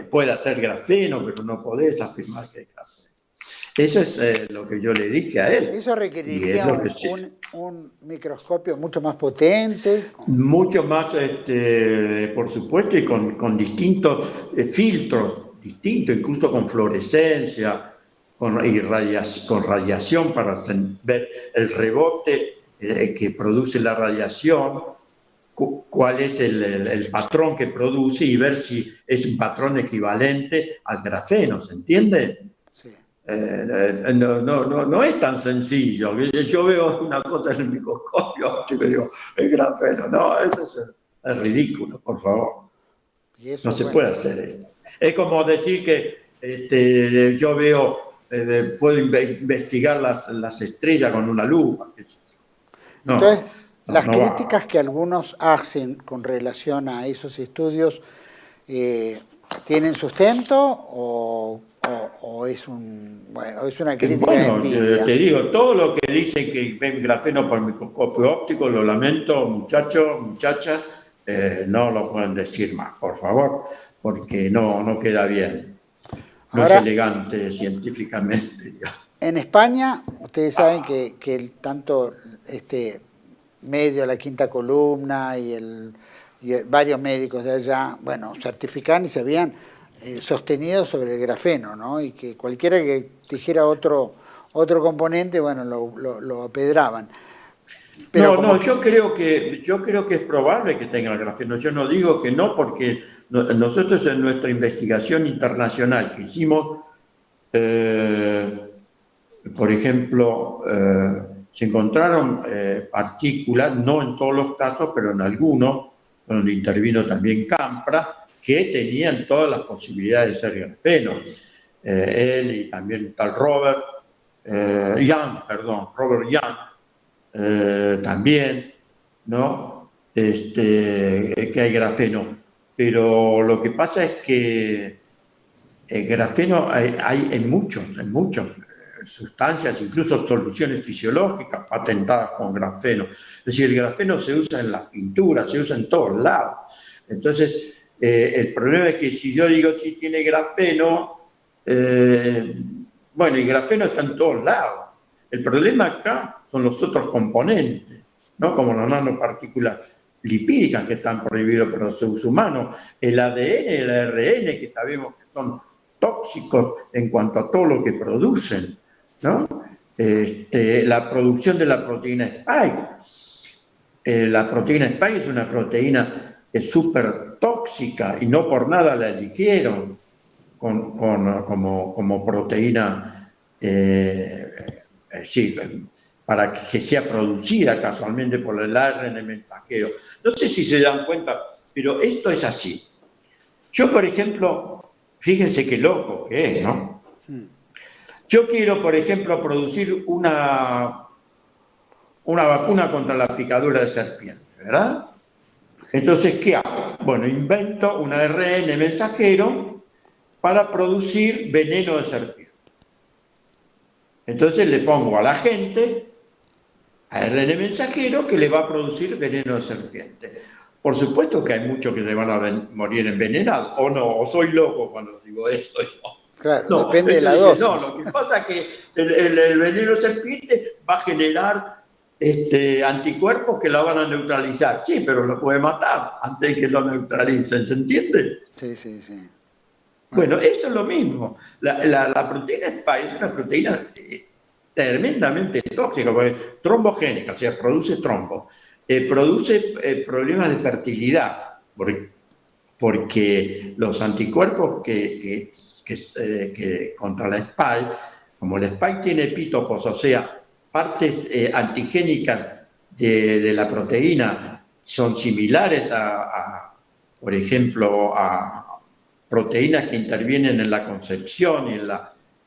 puede ser grafeno, pero no podés afirmar que es grafeno. Eso es lo que yo le dije a él. Eso requeriría un microscopio mucho más potente. Mucho más, por supuesto, y con distintos filtros, distintos, incluso con fluorescencia, con radiación para ver el rebote que produce la radiación, cuál es el patrón que produce y ver si es un patrón equivalente al grafeno, ¿se entiende? Sí. No es tan sencillo. Yo veo una cosa en el microscopio y digo, es grafeno. No, eso es ridículo, por favor. Y eso, No se puede hacer esto. Es como decir que yo puedo investigar las estrellas con una lupa. Entonces, las No críticas va. que algunos hacen con relación a esos estudios, ¿tienen sustento o es una crítica de Bueno, envidia? te digo, todo lo que dicen que ven grafeno por microscopio óptico, lo lamento, muchachos, muchachas, no lo pueden decir más, por favor, porque no queda bien, no es Ahora, elegante científicamente. en España, ustedes saben que tanto este medio, la Quinta Columna y varios médicos de allá, bueno, certificaban y se habían sostenido sobre el grafeno, ¿no? Y que cualquiera que dijera otro componente, bueno, lo apedraban. Pero No, yo creo que es probable que tenga grafeno. Yo no digo que no, porque nosotros en nuestra investigación internacional que hicimos, por ejemplo, se encontraron partículas, no en todos los casos, pero en algunos, donde intervino también Campra, que tenían todas las posibilidades de ser grafeno. Él y también tal Robert Young, también, ¿no? Que hay grafeno. Pero lo que pasa es que el grafeno hay en muchas sustancias, incluso soluciones fisiológicas patentadas con grafeno. Es decir, el grafeno se usa en las pinturas, se usa en todos lados. Entonces, el problema es que si yo digo si tiene grafeno, bueno, el grafeno está en todos lados. El problema acá son los otros componentes, ¿no? Como las nanopartículas lipídicas que están prohibidos por los seres humanos, el ADN y el ARN que sabemos que son tóxicos en cuanto a todo lo que producen, ¿no? La producción de la proteína Spike. La proteína Spike es una proteína súper tóxica y no por nada la eligieron como proteína, sí, para que sea producida casualmente por el ARN mensajero. No sé si se dan cuenta, pero esto es así. Yo, por ejemplo, fíjense qué loco que es, ¿no? Yo quiero, por ejemplo, producir una vacuna contra la picadura de serpiente, ¿verdad? Entonces, ¿qué hago? Bueno, invento un ARN mensajero para producir veneno de serpiente. Entonces le pongo a la gente ARN mensajero que le va a producir veneno de serpiente. Por supuesto que hay muchos que se van a morir envenenados, o no, o soy loco cuando digo esto. Claro, No, depende de la dice, dosis. no, lo que pasa es que el veneno de serpiente va a generar anticuerpos que la van a neutralizar. Sí, pero lo puede matar antes de que lo neutralicen, ¿se entiende? Sí. Bueno, esto es lo mismo. La proteína Spike es una proteína tremendamente tóxica, porque es trombogénica, o sea, produce trombo, produce problemas de fertilidad, porque los anticuerpos que contra la Spike, como la Spike tiene epítopos, o sea, partes antigénicas de la proteína son similares por ejemplo, a proteínas que intervienen en la concepción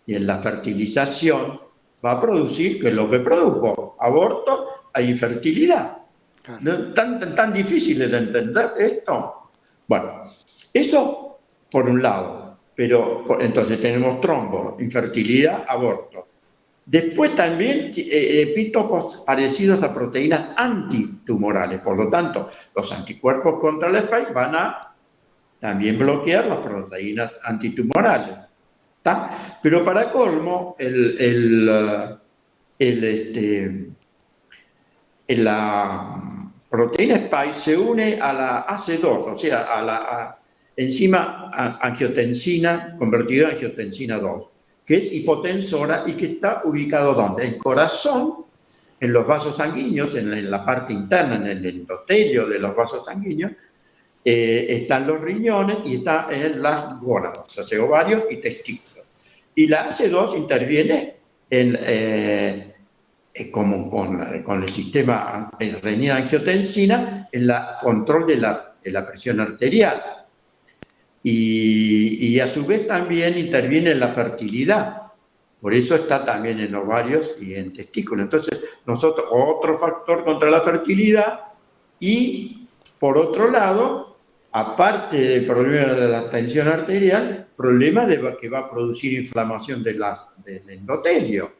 y en la fertilización, va a producir que lo que produjo aborto e infertilidad. Claro. ¿Tan difícil de entender esto? Bueno, eso por un lado, pero entonces tenemos trombo, infertilidad, aborto. Después también epítopos parecidos a proteínas antitumorales, por lo tanto, los anticuerpos contra la Spike van a también bloquear las proteínas antitumorales. ¿Tá? Pero para colmo, la proteína Spike se une a la AC2, o sea, a la enzima angiotensina convertida en angiotensina 2, que es hipotensora y que está ubicado ¿dónde? En el corazón, en los vasos sanguíneos, en la parte interna, en el endotelio de los vasos sanguíneos, están los riñones y está en las gónadas, o sea, ovarios y testículos. Y la AC2 interviene como con el sistema renina-angiotensina en el control de la presión arterial. Y a su vez también interviene en la fertilidad. Por eso está también en ovarios y en testículos. Entonces, nosotros, otro factor contra la fertilidad y, por otro lado, aparte del problema de la tensión arterial, problema que va a producir inflamación del endotelio,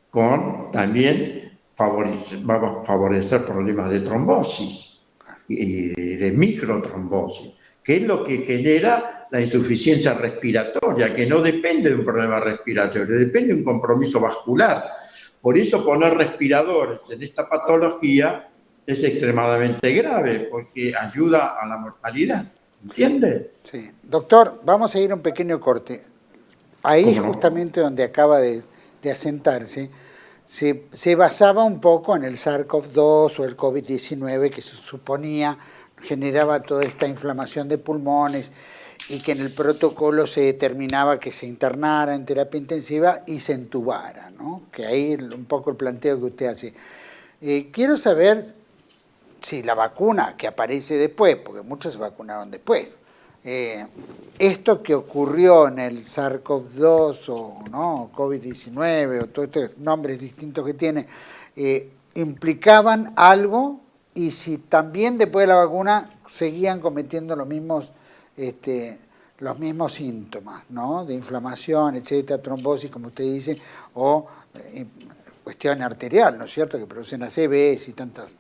con también va a favorecer problemas de trombosis y de microtrombosis, que es lo que genera la insuficiencia respiratoria, que no depende de un problema respiratorio, depende de un compromiso vascular. Por eso poner respiradores en esta patología es extremadamente grave, porque ayuda a la mortalidad. ¿entiende? Sí. Doctor, vamos a ir a un pequeño corte. Ahí ¿Cómo no? justamente donde acaba de asentarse, se basaba un poco en el SARS-CoV-2 o el COVID-19 que se suponía generaba toda esta inflamación de pulmones y que en el protocolo se determinaba que se internara en terapia intensiva y se entubara, ¿no? Que ahí un poco el planteo que usted hace. Quiero saber si la vacuna que aparece después, porque muchos se vacunaron después, esto que ocurrió en el SARS-CoV-2 o ¿no? COVID-19 o todos estos nombres distintos que tiene, implicaban algo y si también después de la vacuna seguían cometiendo los mismos síntomas, ¿no? De inflamación, etcétera, trombosis, como usted dice, o cuestión arterial, ¿no es cierto?, que producen ACVs y tantas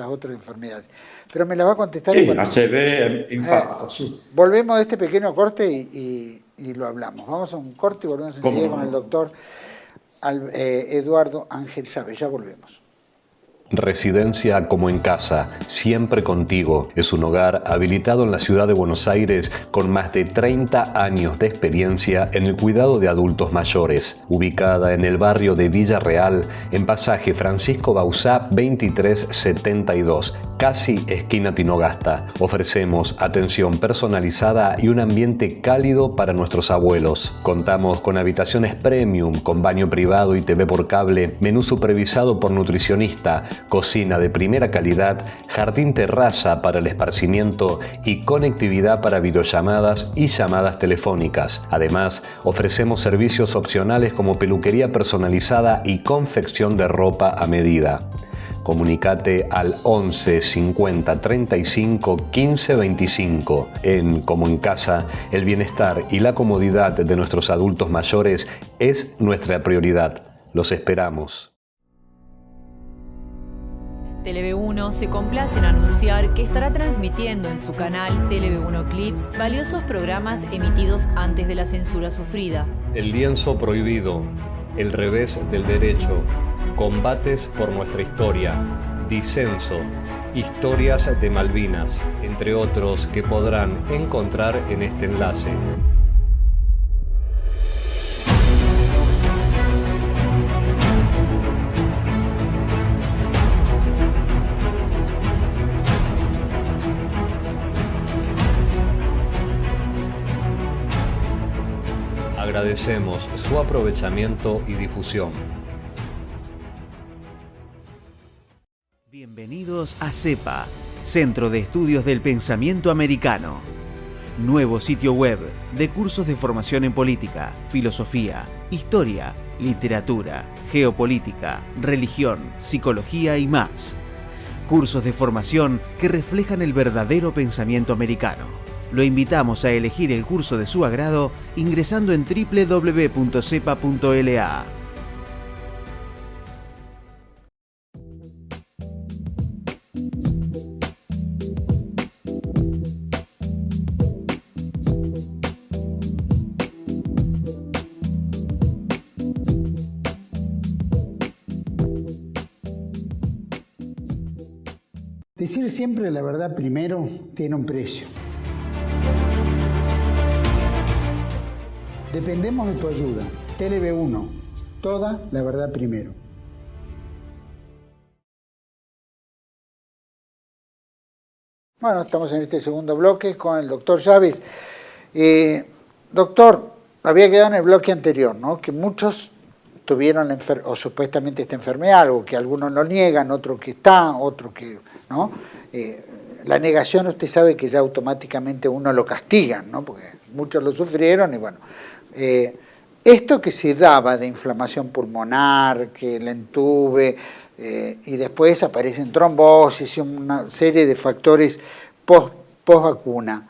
otras enfermedades. Pero me la va a contestar. Sí, ACV, infarto, sí. Volvemos de este pequeño corte y lo hablamos. Vamos a un corte y volvemos enseguida con el doctor Eduardo Ángel Chávez. Ya volvemos. Residencia como en casa, siempre contigo. Es un hogar habilitado en la ciudad de Buenos Aires con más de 30 años de experiencia en el cuidado de adultos mayores. Ubicada en el barrio de Villa Real, en pasaje Francisco Bauzá 2372, casi esquina Tinogasta. Ofrecemos atención personalizada y un ambiente cálido para nuestros abuelos. Contamos con habitaciones premium, con baño privado y TV por cable, menú supervisado por nutricionista, cocina de primera calidad, jardín terraza para el esparcimiento y conectividad para videollamadas y llamadas telefónicas. Además, ofrecemos servicios opcionales como peluquería personalizada y confección de ropa a medida. Comunicate al 11 50 35 15 25. En Como en Casa, el bienestar y la comodidad de nuestros adultos mayores es nuestra prioridad. Los esperamos. TeleV1 se complace en anunciar que estará transmitiendo en su canal TeleV1 Clips valiosos programas emitidos antes de la censura sufrida. El lienzo prohibido, el revés del derecho, combates por nuestra historia, disenso, historias de Malvinas, entre otros que podrán encontrar en este enlace. Agradecemos su aprovechamiento y difusión. Bienvenidos a CEPA, Centro de Estudios del Pensamiento Americano. Nuevo sitio web de cursos de formación en política, filosofía, historia, literatura, geopolítica, religión, psicología y más. Cursos de formación que reflejan el verdadero pensamiento americano. Lo invitamos a elegir el curso de su agrado ingresando en www.cepa.la. Decir siempre la verdad primero tiene un precio. Dependemos de tu ayuda. TeleV1, toda la verdad primero. Bueno, estamos en este segundo bloque con el doctor Chávez. Doctor, había quedado en el bloque anterior, ¿no?, que muchos tuvieron o supuestamente esta enfermedad, algo que algunos lo niegan, otros que está, otros que no. La negación usted sabe que ya automáticamente uno lo castigan, ¿no?, porque muchos lo sufrieron y bueno. Esto que se daba de inflamación pulmonar, que la entube, y después aparecen trombosis y una serie de factores post vacuna,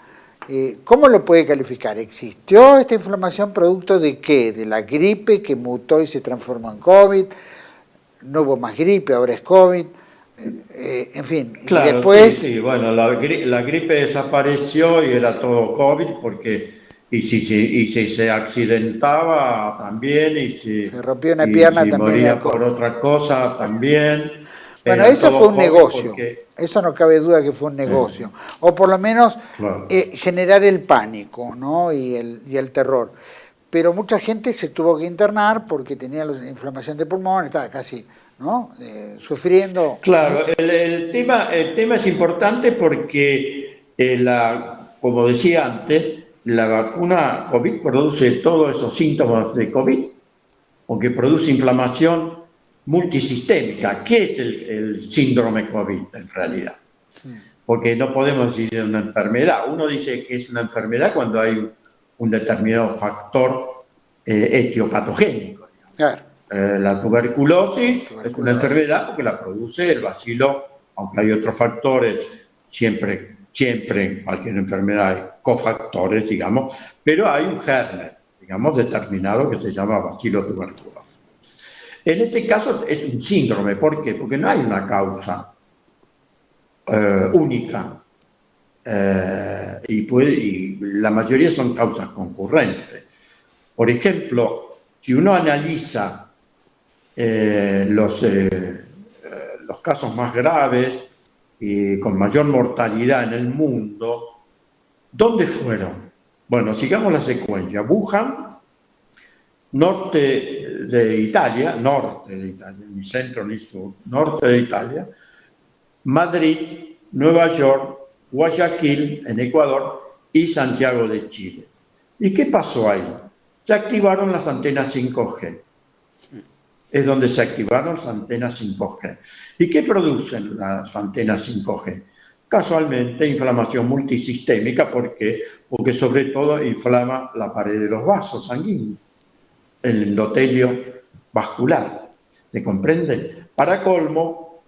¿cómo lo puede calificar? ¿Existió esta inflamación producto de qué? ¿De la gripe que mutó y se transformó en COVID? ¿No hubo más gripe, ahora es COVID? En fin, claro, y después... Sí, bueno, la gripe desapareció y era todo COVID porque... Y si se accidentaba también, se rompió una pierna si también. moría por otra cosa también. Bueno, Eran eso todos fue un jóvenes negocio, porque- eso no cabe duda que fue un negocio, o por lo menos Claro. generar el pánico, ¿no? y el terror. Pero mucha gente se tuvo que internar porque tenía inflamación de pulmón, estaba casi, ¿no? Sufriendo. Claro, el tema es importante porque, como decía antes, la vacuna COVID produce todos esos síntomas de COVID, porque produce inflamación multisistémica. ¿Qué es el síndrome COVID en realidad? Porque no podemos decir que es una enfermedad. Uno dice que es una enfermedad cuando hay un determinado factor etiopatogénico. Claro. La tuberculosis es una enfermedad porque la produce el bacilo, aunque hay otros factores, siempre en cualquier enfermedad hay cofactores, digamos, pero hay un germen, digamos, determinado que se llama bacilo tuberculosis. En este caso es un síndrome, ¿por qué? Porque no hay una causa única y la mayoría son causas concurrentes. Por ejemplo, si uno analiza los casos más graves y con mayor mortalidad en el mundo, ¿dónde fueron? Bueno, sigamos la secuencia. Wuhan, norte de Italia, ni centro ni sur, norte de Italia, Madrid, Nueva York, Guayaquil, en Ecuador, y Santiago de Chile. ¿Y qué pasó ahí? Se activaron las antenas 5G. Es donde se activaron las antenas 5G. ¿Y qué producen las antenas 5G? Casualmente, inflamación multisistémica. ¿Por qué? Porque sobre todo inflama la pared de los vasos sanguíneos, el endotelio vascular. ¿Se comprende? Para colmo,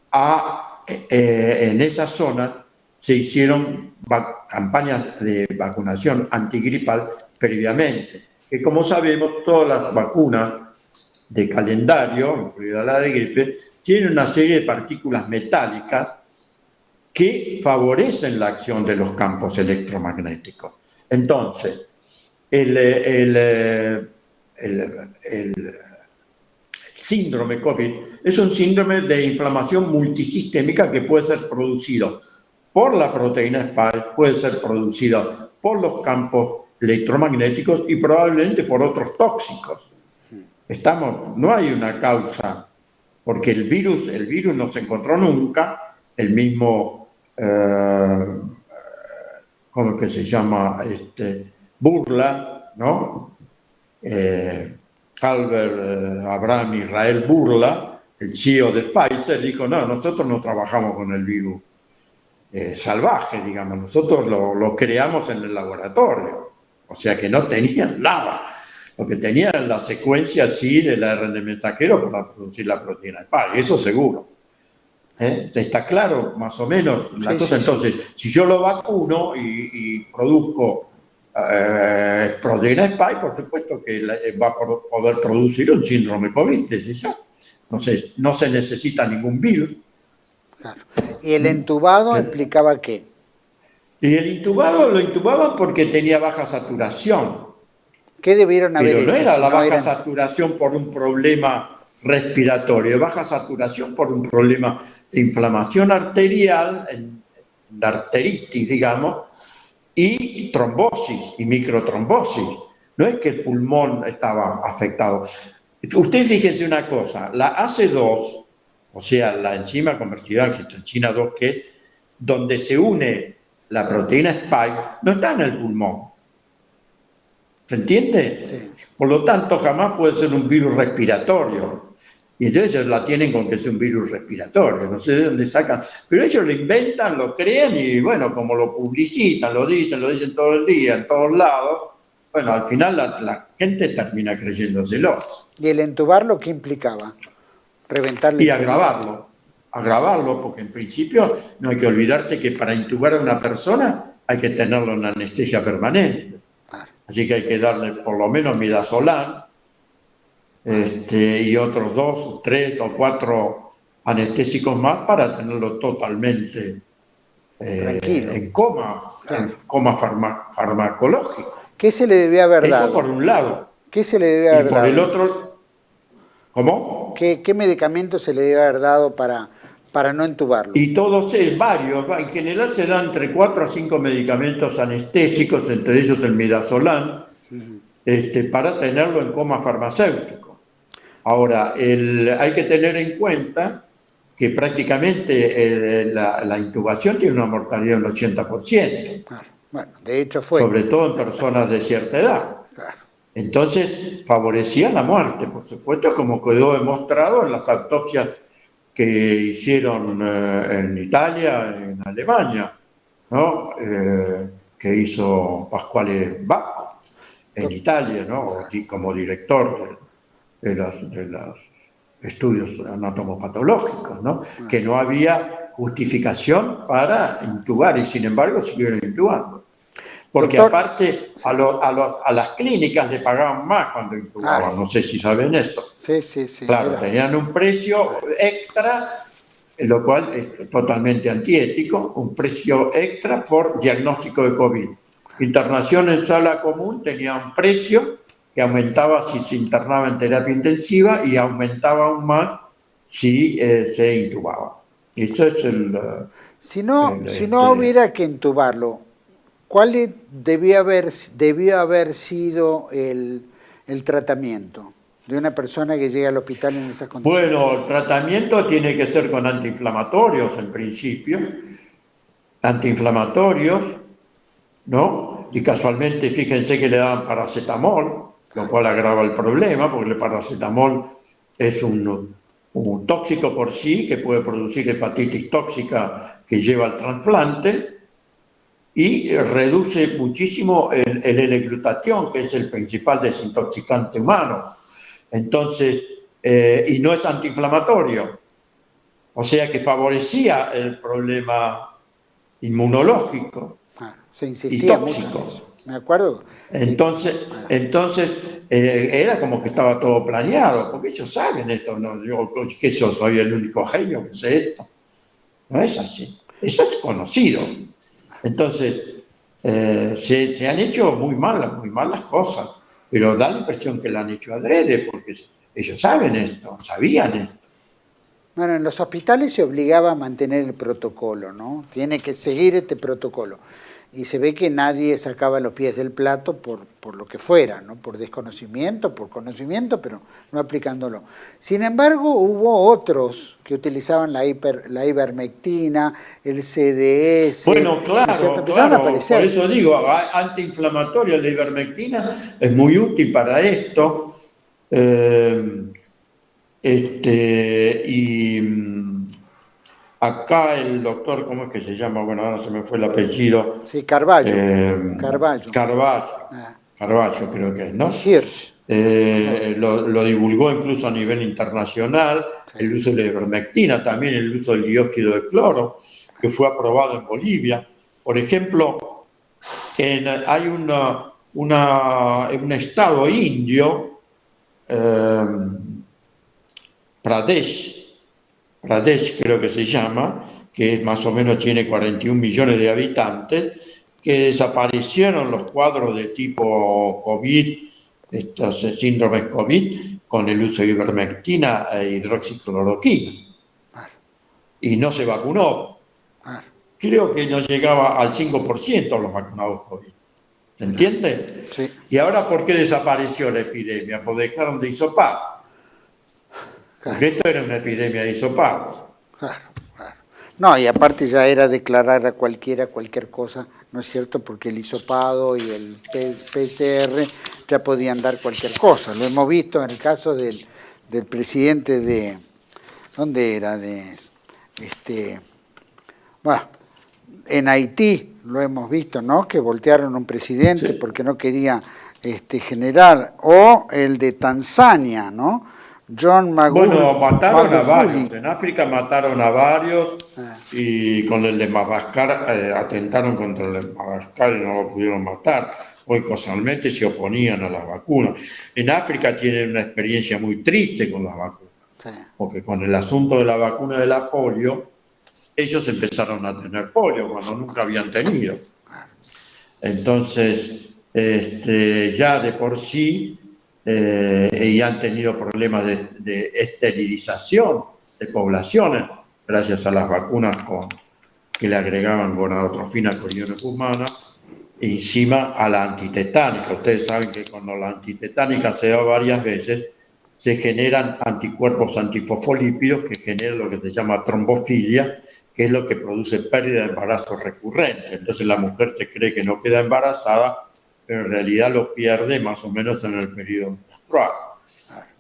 en esa zona se hicieron campañas de vacunación antigripal previamente, que como sabemos todas las vacunas de calendario, incluida la de gripe, tienen una serie de partículas metálicas que favorecen la acción de los campos electromagnéticos. Entonces, el síndrome COVID es un síndrome de inflamación multisistémica que puede ser producido por la proteína Spike, puede ser producido por los campos electromagnéticos y probablemente por otros tóxicos. No hay una causa, porque el virus no se encontró nunca, el mismo, ¿cómo que se llama? Burla, ¿no? Albert Abraham Israel Burla, el CEO de Pfizer, dijo, no, nosotros no trabajamos con el virus salvaje, digamos, nosotros lo creamos en el laboratorio, o sea que no tenían nada. Lo que tenía era la secuencia, sí, del ARN mensajero para producir la proteína Spike, eso seguro. ¿Está claro más o menos la sí, cosa? Sí, entonces, si yo lo vacuno y produzco proteína Spike, por supuesto que va a poder producir un síndrome COVID, entonces no se necesita ningún virus. Claro. ¿Y el entubado explicaba qué? Y el intubado lo intubaban porque tenía baja saturación. ¿Qué debieron haber Pero no hecho? era Si la no baja eran... saturación por un problema respiratorio, baja saturación por un problema de inflamación arterial, de arteritis, digamos, y trombosis y microtrombosis. No es que el pulmón estaba afectado. Ustedes fíjense una cosa, la AC2, o sea, la enzima convertida en angiotensina 2, que es donde se une la proteína Spike, no está en el pulmón. ¿Se entiende? Sí. Por lo tanto, jamás puede ser un virus respiratorio. Y entonces ellos la tienen con que es un virus respiratorio. No sé de dónde sacan. Pero ellos lo inventan, lo crean y, bueno, como lo publicitan, lo dicen todo el día, en todos lados, bueno, al final la gente termina creyéndoselo. ¿Y el entubarlo qué implicaba? ¿Reventarle Y el pulmón? agravarlo, porque en principio no hay que olvidarse que para intubar a una persona hay que tenerlo en anestesia permanente. Así que hay que darle por lo menos midazolam y otros 2, 3 o 4 anestésicos más para tenerlo totalmente en coma, claro. En coma farmacológico. ¿Qué se le debía haber dado? Eso por un lado. ¿Qué se le debía haber dado? Y por el otro, ¿cómo? ¿Qué medicamento se le debe haber dado para para no entubarlo. Y todos, varios, en general se dan entre 4 a 5 medicamentos anestésicos, entre ellos el midazolam, para tenerlo en coma farmacéutico. Ahora, hay que tener en cuenta que prácticamente la intubación tiene una mortalidad del 80%. Claro. Bueno, de hecho fue. Sobre todo en personas de cierta edad. Claro. Entonces, favorecía la muerte, por supuesto, como quedó demostrado en las autopsias que hicieron en Italia, en Alemania, ¿no? Que hizo Pasquale Bacco en Italia, ¿no? Y como director de los estudios anatomopatológicos, ¿no? Que no había justificación para intubar y sin embargo siguieron intubando. Porque Doctor, aparte a las clínicas le pagaban más cuando intubaban, no sé si saben eso. Sí. Claro, tenían un precio extra, lo cual es totalmente antiético, un precio extra por diagnóstico de COVID. Internación en sala común tenía un precio que aumentaba si se internaba en terapia intensiva y aumentaba aún más si se intubaba. Eso es si no hubiera que intubarlo, ¿cuál debió haber sido el tratamiento de una persona que llega al hospital en esas condiciones? Bueno, el tratamiento tiene que ser con antiinflamatorios en principio, antiinflamatorios, ¿no? Y casualmente fíjense que le daban paracetamol, lo cual agrava el problema, porque el paracetamol es un tóxico por sí, que puede producir hepatitis tóxica que lleva al trasplante, y reduce muchísimo el L-glutatión, que es el principal desintoxicante humano. Entonces, y no es antiinflamatorio, o sea que favorecía el problema inmunológico Se y insistía mucho en tóxico. eso. Me acuerdo. Entonces era como que estaba todo planeado, porque ellos saben esto, ¿no? Yo soy el único genio que sé esto. No es así. Eso es conocido. Entonces, se han hecho muy mal las cosas, pero da la impresión que la han hecho adrede, porque ellos saben esto, sabían esto. Bueno, en los hospitales se obligaba a mantener el protocolo, ¿no? Tiene que seguir este protocolo. Y se ve que nadie sacaba los pies del plato por lo que fuera, ¿no? Por desconocimiento, por conocimiento, pero no aplicándolo. Sin embargo, hubo otros que utilizaban la ivermectina, el CDS. Bueno, claro, empezaron a aparecer. por eso digo, antiinflamatoria, la ivermectina es muy útil para esto. Acá el doctor, ¿cómo es que se llama? Bueno, ahora se me fue el apellido. Sí, Carballo. Carballo creo que es, ¿no? Hirsch. Lo divulgó incluso a nivel internacional, sí. El uso de la ivermectina, también el uso del dióxido de cloro, que fue aprobado en Bolivia. Por ejemplo, hay un estado indio, Pradesh creo que se llama, que más o menos tiene 41 millones de habitantes, que desaparecieron los cuadros de tipo COVID, estos síndromes COVID, con el uso de ivermectina e hidroxicloroquina. Y no se vacunó. Creo que no llegaba al 5% los vacunados COVID. ¿Se entiende? Sí. ¿Y ahora por qué desapareció la epidemia? Pues dejaron de hisopar. Porque esto era una epidemia de hisopado. Claro. No, y aparte ya era declarar a cualquier cosa, ¿no es cierto? Porque el hisopado y el PCR ya podían dar cualquier cosa. Lo hemos visto en el caso del presidente de... ¿Dónde era? Bueno, en Haití lo hemos visto, ¿no? Que voltearon un presidente sí. Porque no quería generar. O el de Tanzania, ¿no? John Magufuli. Bueno, mataron a varios. En África mataron a varios y con el de Madagascar atentaron contra el de Madagascar y no lo pudieron matar. Hoy casualmente se oponían a las vacunas. En África tienen una experiencia muy triste con las vacunas, sí. Porque con el asunto de la vacuna de la polio, ellos empezaron a tener polio cuando nunca habían tenido. Entonces, ya de por sí, y han tenido problemas de esterilización de poblaciones. gracias a las vacunas que le agregaban gonadotrofina coriones humana, encima a la antitetánica. Ustedes saben que cuando la antitetánica se da varias veces, se generan anticuerpos antifosfolípidos que generan lo que se llama trombofilia, que es lo que produce pérdida de embarazo recurrente. Entonces la mujer se cree que no queda embarazada, pero en realidad lo pierde más o menos en el periodo menstrual.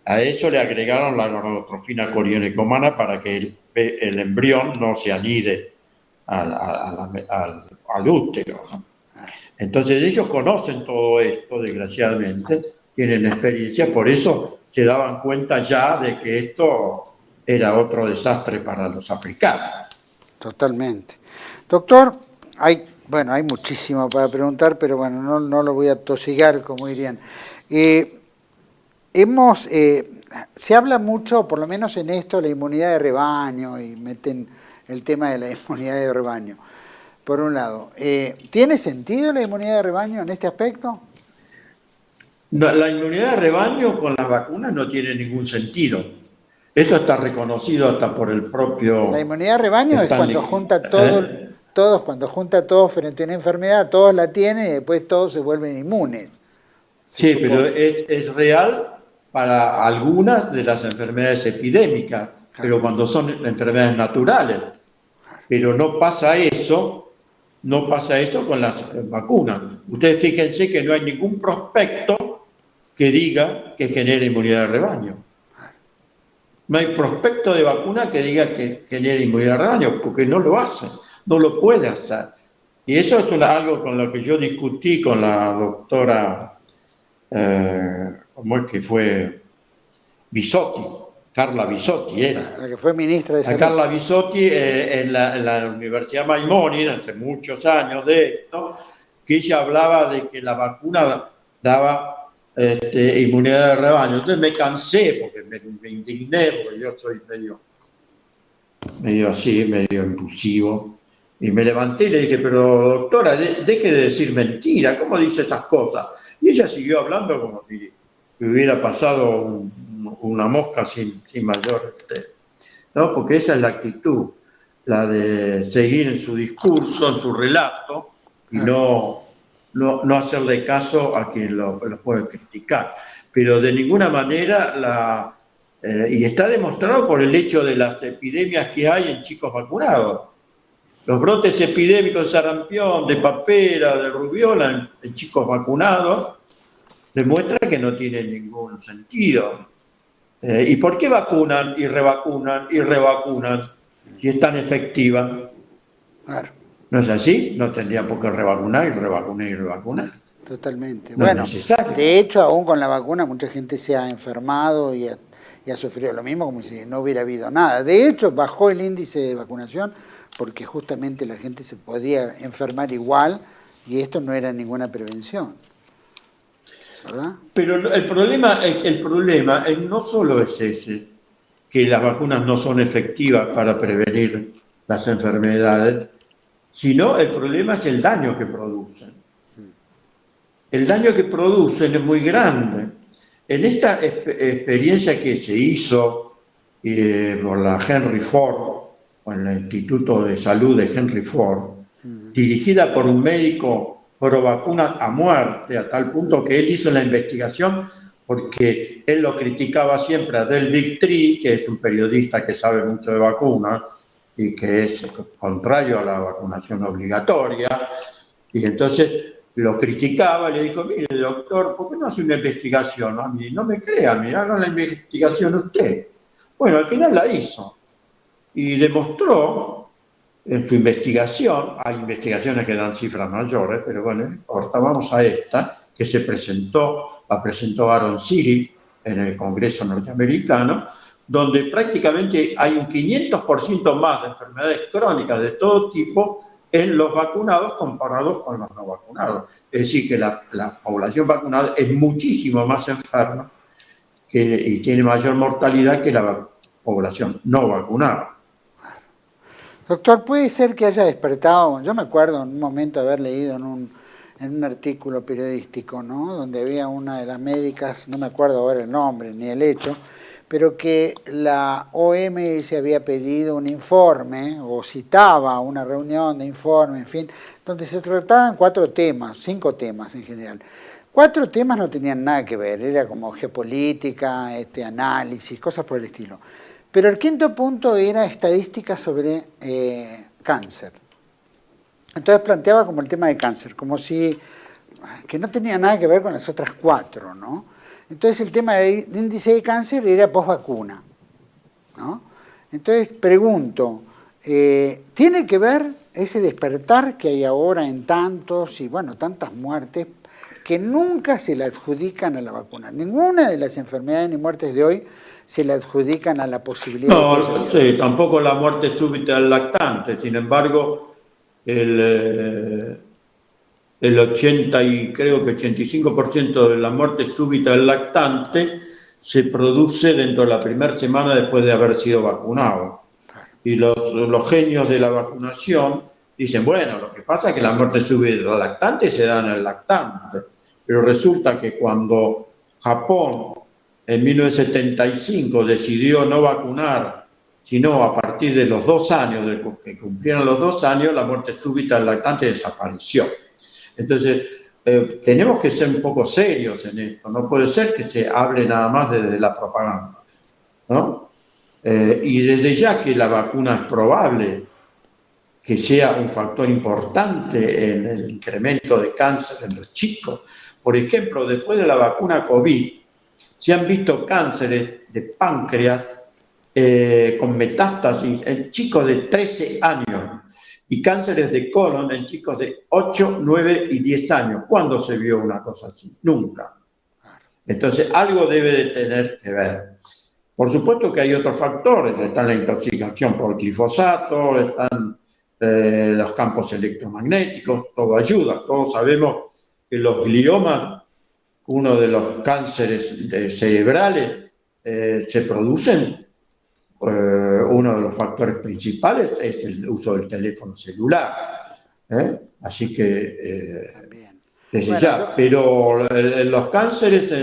A eso le agregaron la gonadotrofina coriónica humana para que el embrión no se anide al útero, ¿no? Entonces ellos conocen todo esto, desgraciadamente, tienen experiencia, por eso se daban cuenta ya de que esto era otro desastre para los africanos. Totalmente. Doctor, hay muchísimo para preguntar, pero bueno, no lo voy a tosigar, como dirían. Se habla mucho, por lo menos en esto, de la inmunidad de rebaño, y meten el tema de la inmunidad de rebaño. Por un lado, ¿tiene sentido la inmunidad de rebaño en este aspecto? No, la inmunidad de rebaño con las vacunas no tiene ningún sentido. Eso está reconocido hasta por el propio... La inmunidad de rebaño es cuando junta cuando junta todos frente a una enfermedad, todos la tienen y después todos se vuelven inmunes. Sí, pero es real para algunas de las enfermedades epidémicas, pero cuando son enfermedades naturales. Pero no pasa eso con las vacunas. Ustedes fíjense que no hay ningún prospecto que diga que genere inmunidad de rebaño. No hay prospecto de vacuna que diga que genere inmunidad de rebaño, porque no lo hace, no lo puede hacer. Y eso es algo con lo que yo discutí con la doctora, ¿cómo es que fue? Bisotti, Carla Bisotti era. La que fue ministra de Salud. Carla Bisotti en la Universidad Maimónides, hace muchos años de esto, que ella hablaba de que la vacuna daba inmunidad de rebaño. Entonces me cansé, porque me indigné, porque yo soy medio impulsivo, y me levanté y le dije, pero doctora, deje de decir mentira, ¿cómo dice esas cosas? Y ella siguió hablando como si hubiera pasado una mosca sin mayor... ¿no? Porque esa es la actitud, la de seguir en su discurso, en su relato, y no hacerle caso a quien lo puede criticar. Pero de ninguna manera, y está demostrado por el hecho de las epidemias que hay en chicos vacunados. Los brotes epidémicos de sarampión, de papera, de rubiola en chicos vacunados, demuestra que no tiene ningún sentido. ¿Y por qué vacunan y revacunan y revacunan si es tan efectiva? Claro. ¿No es así? No tendrían por qué revacunar y revacunar y revacunar. Totalmente. No es necesario. De hecho, aún con la vacuna, mucha gente se ha enfermado y ha sufrido lo mismo, como si no hubiera habido nada. De hecho, bajó el índice de vacunación porque justamente la gente se podía enfermar igual y esto no era ninguna prevención, ¿verdad? Pero el problema no solo es ese, que las vacunas no son efectivas para prevenir las enfermedades, sino el problema es el daño que producen. El daño que producen es muy grande. En esta experiencia que se hizo por la Henry Ford, o en el Instituto de Salud de Henry Ford, dirigida por un médico pro vacuna a muerte, a tal punto que él hizo la investigación porque él lo criticaba siempre a Del Victory, que es un periodista que sabe mucho de vacunas y que es contrario a la vacunación obligatoria, y entonces lo criticaba y le dijo, mire doctor, ¿por qué no hace una investigación? A mí no me crea, haga la investigación usted. Bueno, al final la hizo y demostró en su investigación, hay investigaciones que dan cifras mayores, pero bueno, ahorita vamos a esta, que la presentó Aaron Siri en el Congreso norteamericano, donde prácticamente hay un 500% más de enfermedades crónicas de todo tipo en los vacunados comparados con los no vacunados. Es decir, que la población vacunada es muchísimo más enferma y tiene mayor mortalidad que la población no vacunada. Doctor, puede ser que haya despertado, yo me acuerdo en un momento haber leído en un artículo periodístico, ¿no? Donde había una de las médicas, no me acuerdo ahora el nombre ni el hecho, pero que la OMS había pedido un informe, o citaba una reunión de informe, en fin, donde se trataban 4 temas, 5 temas en general. 4 temas no tenían nada que ver, era como geopolítica, análisis, cosas por el estilo. Pero el 5.º punto era estadísticas sobre cáncer. Entonces planteaba como el tema de cáncer, como si que no tenía nada que ver con las otras 4, ¿no? Entonces el tema del índice de cáncer era posvacuna, ¿no? Entonces pregunto, ¿tiene que ver ese despertar que hay ahora en tantos y bueno, tantas muertes que nunca se le adjudican a la vacuna? Ninguna de las enfermedades ni muertes de hoy se le adjudican a la posibilidad no, sí, tampoco la muerte súbita del lactante. Sin embargo, el 80 y creo que 85% de la muerte súbita del lactante se produce dentro de la primera semana después de haber sido vacunado. Y los genios de la vacunación dicen, bueno, lo que pasa es que la muerte súbita del lactante se da en el lactante. Pero resulta que cuando Japón en 1975 decidió no vacunar, sino a partir de los 2 años, de que cumplieron los 2 años, la muerte súbita del lactante desapareció. Entonces, tenemos que ser un poco serios en esto. No puede ser que se hable nada más desde la propaganda, ¿no? Y desde ya que la vacuna es probable que sea un factor importante en el incremento de cáncer en los chicos. Por ejemplo, después de la vacuna COVID, se han visto cánceres de páncreas con metástasis en chicos de 13 años y cánceres de colon en chicos de 8, 9 y 10 años. ¿Cuándo se vio una cosa así? Nunca. Entonces, algo debe de tener que ver. Por supuesto que hay otros factores, está la intoxicación por glifosato, están los campos electromagnéticos, todo ayuda. Todos sabemos que los gliomas, uno de los cánceres cerebrales, se producen, uno de los factores principales es el uso del teléfono celular. Así que, desde bueno, ya, pero los cánceres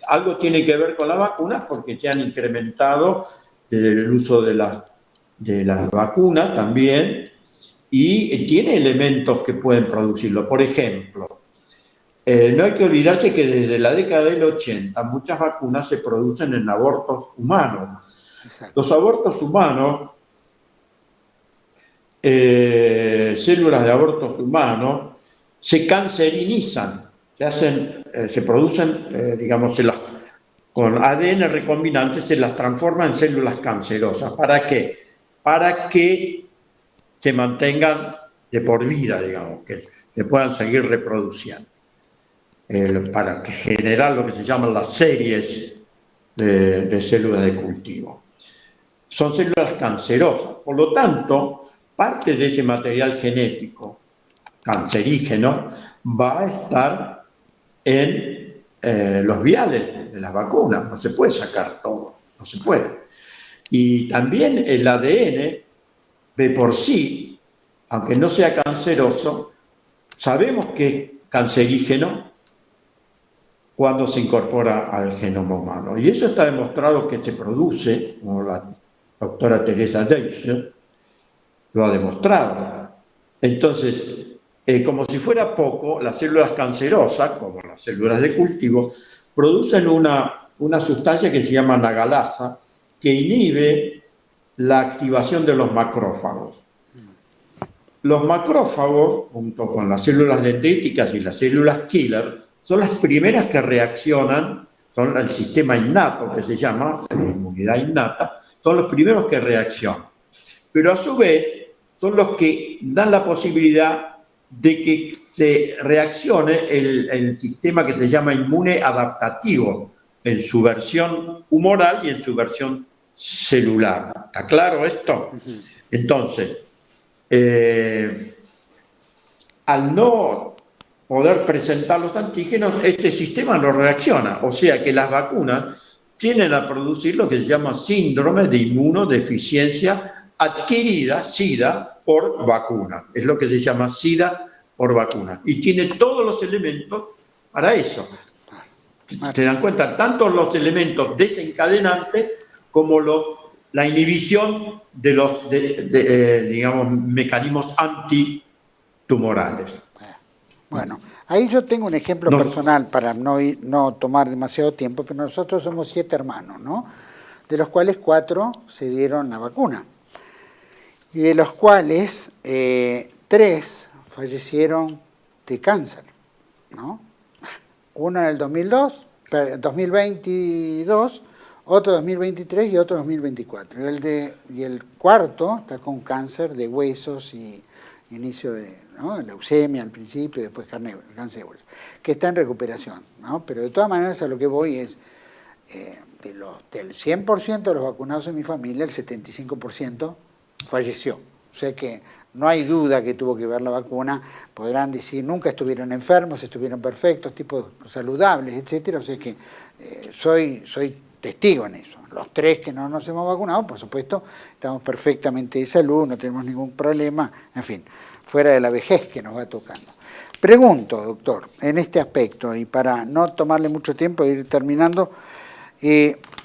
algo tiene que ver con las vacunas porque se han incrementado el uso de las vacunas también y tiene elementos que pueden producirlo. Por ejemplo, no hay que olvidarse que desde la década del 80 muchas vacunas se producen en abortos humanos. Exacto. Los abortos humanos, células de abortos humanos, se cancerinizan, se producen, digamos, con ADN recombinante se las transforma en células cancerosas. ¿Para qué? Para que se mantengan de por vida, digamos, que se puedan seguir reproduciendo. Para generar lo que se llaman las series de células de cultivo. Son células cancerosas, por lo tanto, parte de ese material genético cancerígeno va a estar en los viales de las vacunas, no se puede sacar todo, no se puede. Y también el ADN, de por sí, aunque no sea canceroso, sabemos que es cancerígeno cuando se incorpora al genoma humano. Y eso está demostrado que se produce, como la doctora Teresa Deuser lo ha demostrado. Entonces, como si fuera poco, las células cancerosas, como las células de cultivo, producen una sustancia que se llama nagalasa, que inhibe la activación de los macrófagos. Los macrófagos, junto con las células dendríticas y las células killer, son las primeras que reaccionan, son el sistema innato que se llama, la inmunidad innata, son los primeros que reaccionan. Pero a su vez son los que dan la posibilidad de que se reaccione el sistema que se llama inmune adaptativo en su versión humoral y en su versión celular. ¿Está claro esto? Entonces, al no poder presentar los antígenos, este sistema no reacciona. O sea que las vacunas tienden a producir lo que se llama síndrome de inmunodeficiencia adquirida, SIDA, por vacuna. Es lo que se llama SIDA por vacuna. Y tiene todos los elementos para eso. Se dan cuenta tanto los elementos desencadenantes como la inhibición de los digamos, mecanismos antitumorales. Bueno, ahí yo tengo un ejemplo personal para no tomar demasiado tiempo, pero nosotros somos 7 hermanos, ¿no? De los cuales 4 se dieron la vacuna. Y de los cuales 3 fallecieron de cáncer, ¿no? Uno en el 2022, otro 2023 y otro 2024. Y el cuarto está con cáncer de huesos y inicio de, ¿no?, leucemia al principio y después cáncer de huesos, que está en recuperación, ¿no? Pero de todas maneras a lo que voy es, del 100% de los vacunados en mi familia, el 75% falleció. O sea que no hay duda que tuvo que ver la vacuna. Podrán decir, nunca estuvieron enfermos, estuvieron perfectos, tipos saludables, etcétera. O sea que soy testigo en eso. Los 3 que no nos hemos vacunado, por supuesto, estamos perfectamente de salud, no tenemos ningún problema, en fin, fuera de la vejez que nos va tocando. Pregunto, doctor, en este aspecto, y para no tomarle mucho tiempo e ir terminando,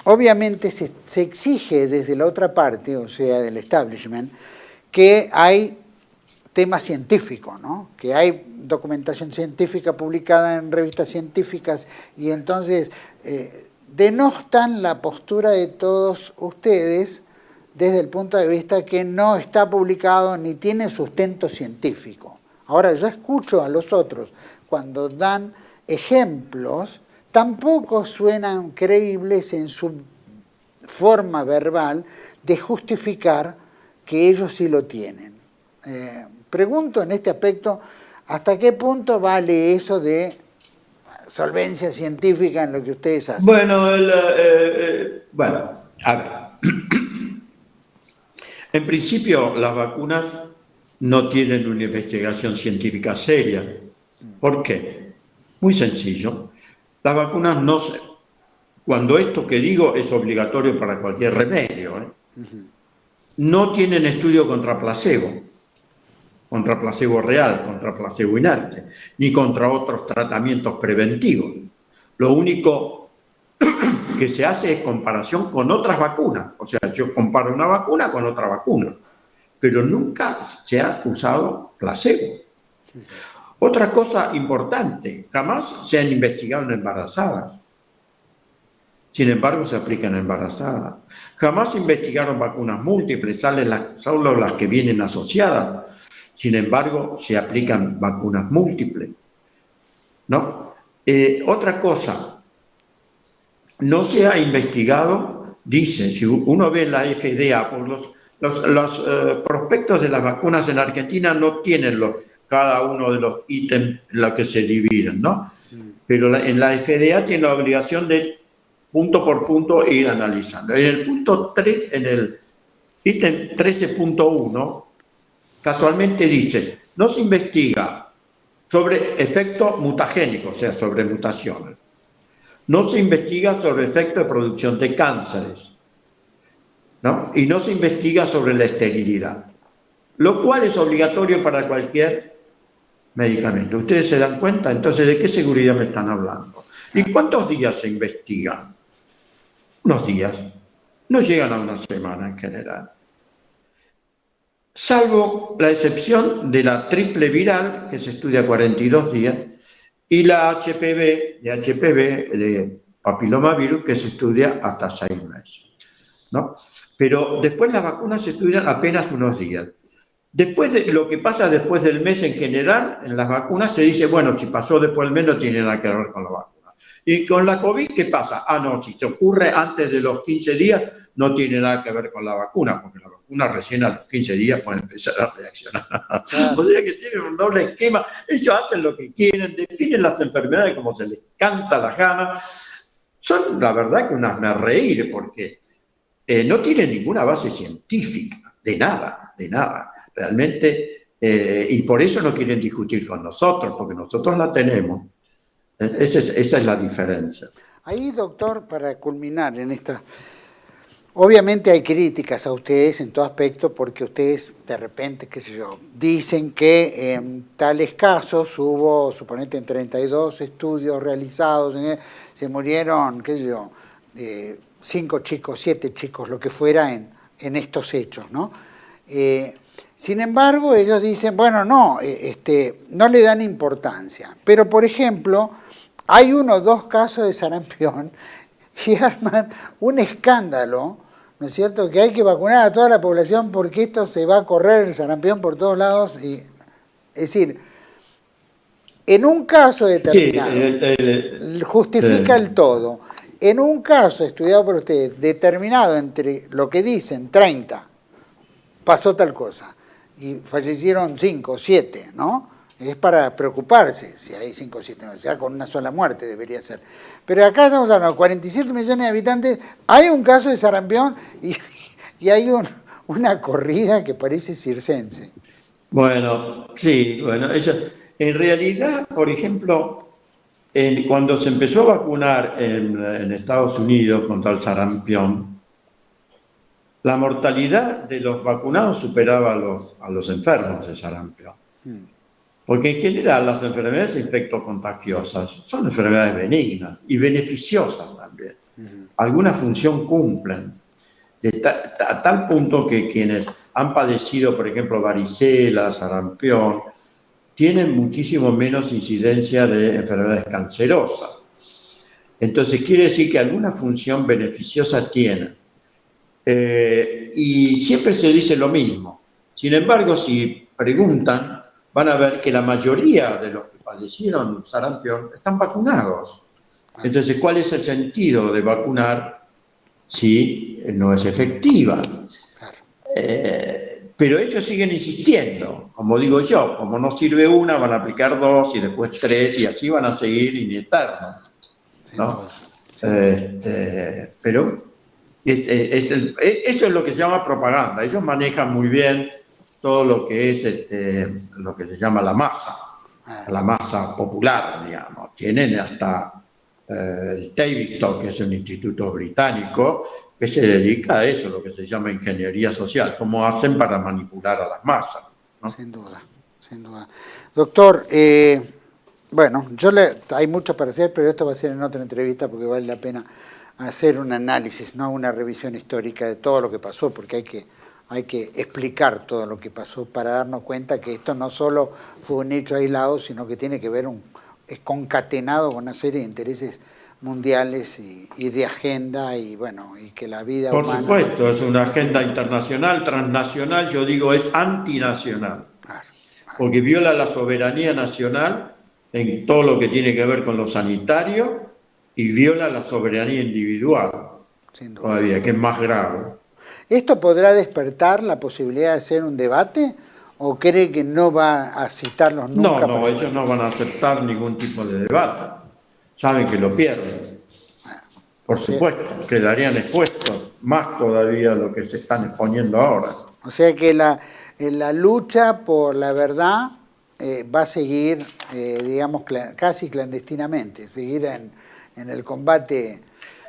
obviamente se exige desde la otra parte, o sea, del establishment, que hay tema científico, ¿no? Que hay documentación científica publicada en revistas científicas y entonces denostan la postura de todos ustedes desde el punto de vista que no está publicado ni tiene sustento científico. Ahora, yo escucho a los otros cuando dan ejemplos, tampoco suenan creíbles en su forma verbal de justificar que ellos sí lo tienen. Pregunto en este aspecto, ¿hasta qué punto vale eso de solvencia científica en lo que ustedes hacen? Bueno, bueno, a ver. En principio, las vacunas no tienen una investigación científica seria. ¿Por qué? Muy sencillo. Las vacunas no se... Cuando esto que digo es obligatorio para cualquier remedio, no tienen estudio contra placebo real, contra placebo inerte, ni contra otros tratamientos preventivos. Lo único que se hace es comparación con otras vacunas. O sea, yo comparo una vacuna con otra vacuna, pero nunca se ha usado placebo. Otra cosa importante, jamás se han investigado en embarazadas. Sin embargo, se aplican en embarazadas. Jamás se investigaron vacunas múltiples, solo las que vienen asociadas. Sin embargo, se aplican vacunas múltiples, ¿no? Otra cosa, no se ha investigado, dice, si uno ve la FDA, pues los prospectos de las vacunas en Argentina no tienen cada uno de los ítems en los que se dividen, ¿no? Pero en la FDA tiene la obligación de punto por punto ir analizando. En el punto 3, en el ítem 13.1, casualmente dice, no se investiga sobre efectos mutagénicos, o sea, sobre mutaciones. No se investiga sobre efectos de producción de cánceres, ¿no? Y no se investiga sobre la esterilidad, lo cual es obligatorio para cualquier medicamento. ¿Ustedes se dan cuenta? Entonces, ¿de qué seguridad me están hablando? ¿Y cuántos días se investigan? Unos días. No llegan a una semana en general. Salvo la excepción de la triple viral, que se estudia 42 días, y la HPV, de papilomavirus, que se estudia hasta 6 meses, ¿no? Pero después las vacunas se estudian apenas unos días. Después de lo que pasa después del mes en general, en las vacunas se dice, bueno, si pasó después del mes no tiene nada que ver con la vacuna. ¿Y con la COVID qué pasa? Ah, no, si se ocurre antes de los 15 días, no tiene nada que ver con la vacuna, porque la vacuna recién a los 15 días puede empezar a reaccionar. O sea que tienen un doble esquema. Ellos hacen lo que quieren, definen las enfermedades como se les canta la gana. Son, la verdad, que unas me reír, porque no tienen ninguna base científica, de nada. Realmente, y por eso no quieren discutir con nosotros, porque nosotros la tenemos. Esa es la diferencia. Ahí, doctor, para culminar en esta... Obviamente hay críticas a ustedes en todo aspecto porque ustedes de repente, qué sé yo, dicen que en tales casos hubo, suponete, en 32 estudios realizados, se murieron, qué sé yo, 5 chicos, 7 chicos, lo que fuera en estos hechos, ¿no? Sin embargo, ellos dicen, bueno, no, no le dan importancia. Pero, por ejemplo, hay 1 o 2 casos de sarampión y arman un escándalo, ¿no es cierto?, que hay que vacunar a toda la población porque esto se va a correr el sarampión por todos lados. Es decir, en un caso determinado, justifica el todo. En un caso estudiado por ustedes, determinado entre lo que dicen, 30, pasó tal cosa, y fallecieron 5, 7, ¿no? Es para preocuparse si hay 5 o 7, o sea, con una sola muerte debería ser. Pero acá estamos hablando de 47 millones de habitantes, hay un caso de sarampión y hay una corrida que parece circense. Bueno, sí, bueno, en realidad, por ejemplo, cuando se empezó a vacunar en Estados Unidos contra el sarampión, la mortalidad de los vacunados superaba a los enfermos de sarampión. Porque en general las enfermedades infectocontagiosas son enfermedades benignas y beneficiosas también. Alguna función cumplen. A tal punto que quienes han padecido, por ejemplo, varicela, sarampión, tienen muchísimo menos incidencia de enfermedades cancerosas. Entonces quiere decir que alguna función beneficiosa tienen. Y siempre se dice lo mismo. Sin embargo, si preguntan, van a ver que la mayoría de los que padecieron sarampión están vacunados. Entonces, ¿cuál es el sentido de vacunar si no es efectiva? Pero ellos siguen insistiendo, como digo yo, como no sirve una, van a aplicar 2 y después 3 y así van a seguir in eterno, ¿no? Pero eso es lo que se llama propaganda. Ellos manejan muy bien todo lo que es lo que se llama la masa popular, digamos. Tienen hasta el Tavistock, que es un instituto británico, que se dedica a eso, lo que se llama ingeniería social, cómo hacen para manipular a las masas, ¿no? Sin duda, sin duda. Doctor, bueno, hay mucho para hacer, pero esto va a ser en otra entrevista porque vale la pena hacer un análisis, no una revisión histórica de todo lo que pasó, porque hay que explicar todo lo que pasó para darnos cuenta que esto no solo fue un hecho aislado, sino que tiene que ver, es concatenado con una serie de intereses mundiales y de agenda, y bueno, y que la vida Por humana... Por supuesto, es una agenda internacional, transnacional, yo digo es antinacional, porque viola la soberanía nacional en todo lo que tiene que ver con lo sanitario y viola la soberanía individual, sin duda, todavía, que es más grave. ¿Esto podrá despertar la posibilidad de hacer un debate o cree que no va a citarlos nunca? No, ellos no van a aceptar ningún tipo de debate. Saben que lo pierden. Por supuesto, quedarían expuestos más todavía a lo que se están exponiendo ahora. O sea que la lucha por la verdad va a seguir, digamos, casi clandestinamente, seguir en el combate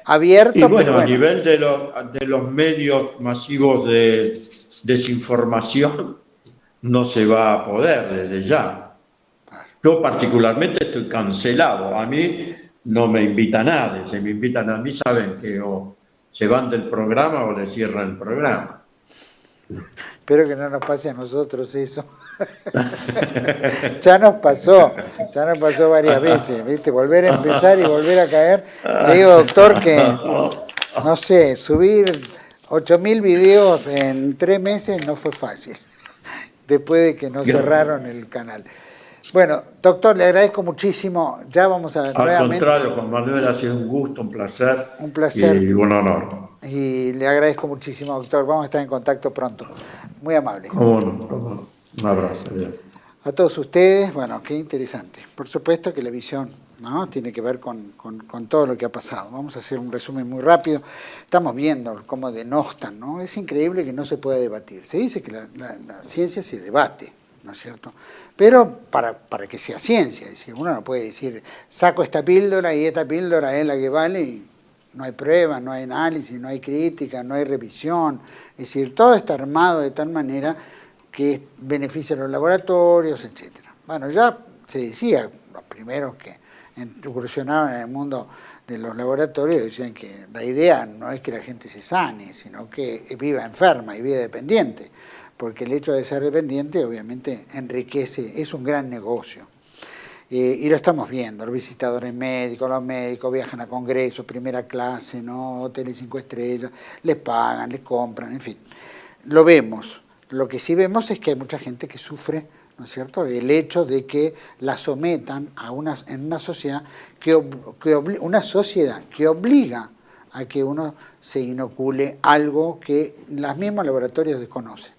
abierto. Y bueno, a nivel de los medios masivos de desinformación, no se va a poder desde ya. Yo particularmente estoy cancelado. A mí no me invita a nadie. Si me invitan a mí, saben que o se van del programa o le cierran el programa. Espero que no nos pase a nosotros eso. Ya nos pasó varias veces, ¿viste? Volver a empezar y volver a caer. Le digo, doctor, que, no sé, subir 8.000 videos en 3 meses no fue fácil, después de que nos cerraron el canal. Bueno, doctor, le agradezco muchísimo. Ya vamos a... Al contrario, Juan Manuel, ha sido un gusto, un placer. Un placer. Y un honor. Y le agradezco muchísimo, doctor. Vamos a estar en contacto pronto. Muy amable. Cómo no. Un abrazo. A todos ustedes, bueno, qué interesante. Por supuesto que la visión, ¿no?, tiene que ver con todo lo que ha pasado. Vamos a hacer un resumen muy rápido. Estamos viendo cómo denostan, ¿no? Es increíble que no se pueda debatir. Se dice que la ciencia se debate, ¿no es cierto? Pero para que sea ciencia, es decir, uno no puede decir, saco esta píldora y esta píldora es la que vale No hay prueba, no hay análisis, no hay crítica, no hay revisión. Es decir, todo está armado de tal manera que beneficia a los laboratorios, etc. Bueno, ya se decía, los primeros que incursionaron en el mundo de los laboratorios decían que la idea no es que la gente se sane, sino que viva enferma y viva dependiente, porque el hecho de ser dependiente obviamente enriquece, es un gran negocio. Y lo estamos viendo, los visitadores médicos, los médicos viajan a congresos, primera clase, ¿no? Hoteles 5 estrellas, les pagan, les compran, en fin. Lo vemos. Lo que sí vemos es que hay mucha gente que sufre, ¿no es cierto?, el hecho de que la sometan en una sociedad que obliga a que uno se inocule algo que los mismos laboratorios desconocen,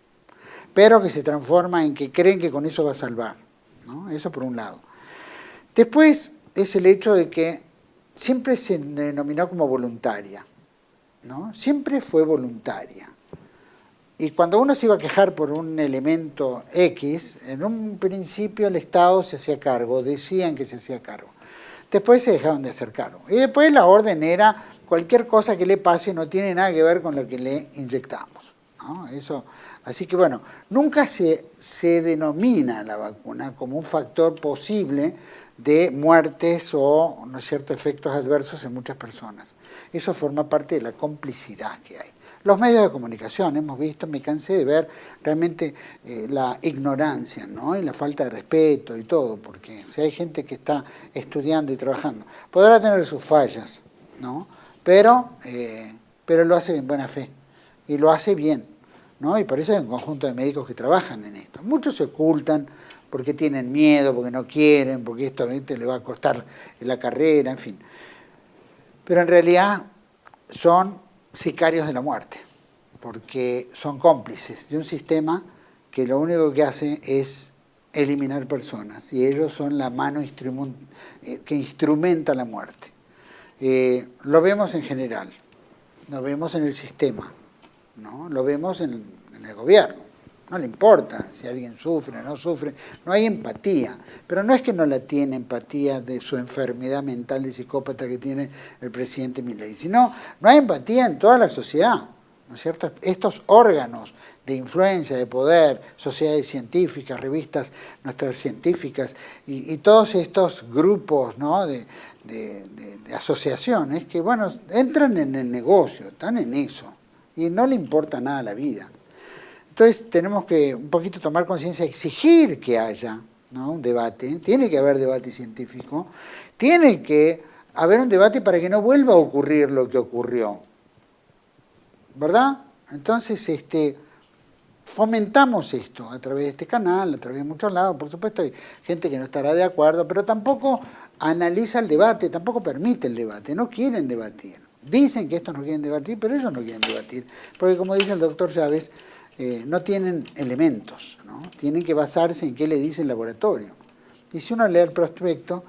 pero que se transforma en que creen que con eso va a salvar, ¿no? Eso por un lado. Después es el hecho de que siempre se denominó como voluntaria, ¿no? Siempre fue voluntaria. Y cuando uno se iba a quejar por un elemento X, en un principio el Estado se hacía cargo, decían que se hacía cargo. Después se dejaron de hacer cargo. Y después la orden era cualquier cosa que le pase no tiene nada que ver con lo que le inyectamos, ¿no? Eso, así que bueno, nunca se denomina la vacuna como un factor posible de muertes o, ¿no es cierto?, efectos adversos en muchas personas. Eso forma parte de la complicidad que hay. Los medios de comunicación, hemos visto, me cansé de ver realmente la ignorancia, ¿no?, y la falta de respeto y todo, porque si hay gente que está estudiando y trabajando, podrá tener sus fallas, ¿no?, pero lo hace en buena fe y lo hace bien, ¿no? Y por eso hay un conjunto de médicos que trabajan en esto. Muchos se ocultan porque tienen miedo, porque no quieren, porque esto le va a costar la carrera, en fin. Pero en realidad son sicarios de la muerte, porque son cómplices de un sistema que lo único que hace es eliminar personas, y ellos son la mano que instrumenta la muerte. Lo vemos en general, lo vemos en el sistema, ¿no? Lo vemos en el gobierno. No le importa si alguien sufre o no sufre, no hay empatía. Pero no es que no la tiene empatía de su enfermedad mental de psicópata que tiene el presidente Milei, sino no hay empatía en toda la sociedad, ¿no es cierto? Estos órganos de influencia, de poder, sociedades científicas, revistas nuestras científicas y todos estos grupos, ¿no?, de asociaciones que, bueno, entran en el negocio, están en eso y no le importa nada la vida. Entonces tenemos que un poquito tomar conciencia, exigir que haya, ¿no?, un debate, tiene que haber debate científico, tiene que haber un debate para que no vuelva a ocurrir lo que ocurrió, ¿verdad? Entonces fomentamos esto a través de este canal, a través de muchos lados, por supuesto hay gente que no estará de acuerdo, pero tampoco analiza el debate, tampoco permite el debate, no quieren debatir. Dicen que estos no quieren debatir, pero ellos no quieren debatir, porque como dice el doctor Chávez, no tienen elementos, ¿no? Tienen que basarse en qué le dice el laboratorio. Y si uno lee el prospecto,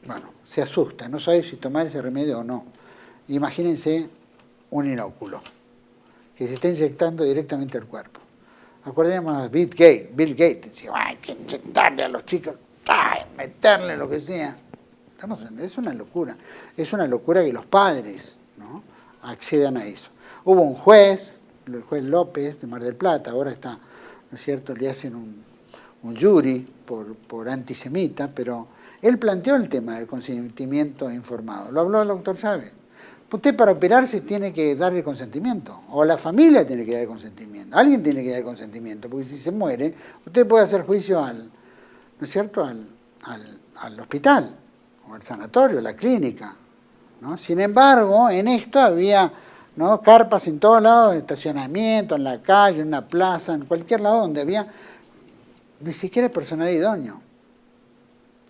bueno, se asusta, no sabe si tomar ese remedio o no. Imagínense un inóculo que se está inyectando directamente al cuerpo. Acordemos a Bill Gates decía, hay que inyectarle a los chicos, meterle lo que sea. Es una locura que los padres, ¿no?, accedan a eso. Hubo un juez, el juez López de Mar del Plata, ahora está, ¿no es cierto?, le hacen un jury por antisemita, pero él planteó el tema del consentimiento informado. Lo habló el doctor Chávez. Usted para operarse tiene que dar el consentimiento, o la familia tiene que dar el consentimiento, alguien tiene que dar el consentimiento, porque si se muere, usted puede hacer juicio ¿no es cierto?, al hospital, o al sanatorio, a la clínica, ¿no? Sin embargo, en esto había, ¿no?, carpas en todos lados, estacionamiento, en la calle, en una plaza, en cualquier lado donde había ni siquiera personal idóneo.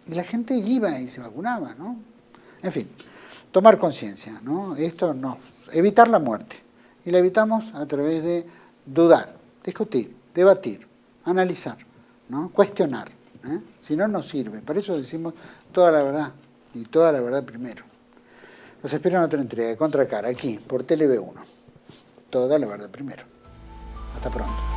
Y la gente iba y se vacunaba, ¿no? En fin, tomar conciencia, ¿no? Evitar la muerte. Y la evitamos a través de dudar, discutir, debatir, analizar, ¿no?, cuestionar. Si no, no sirve. Por eso decimos toda la verdad, y toda la verdad primero. Los espero en otra entrega de Contracara, aquí, por TLV1. Toda la verdad primero. Hasta pronto.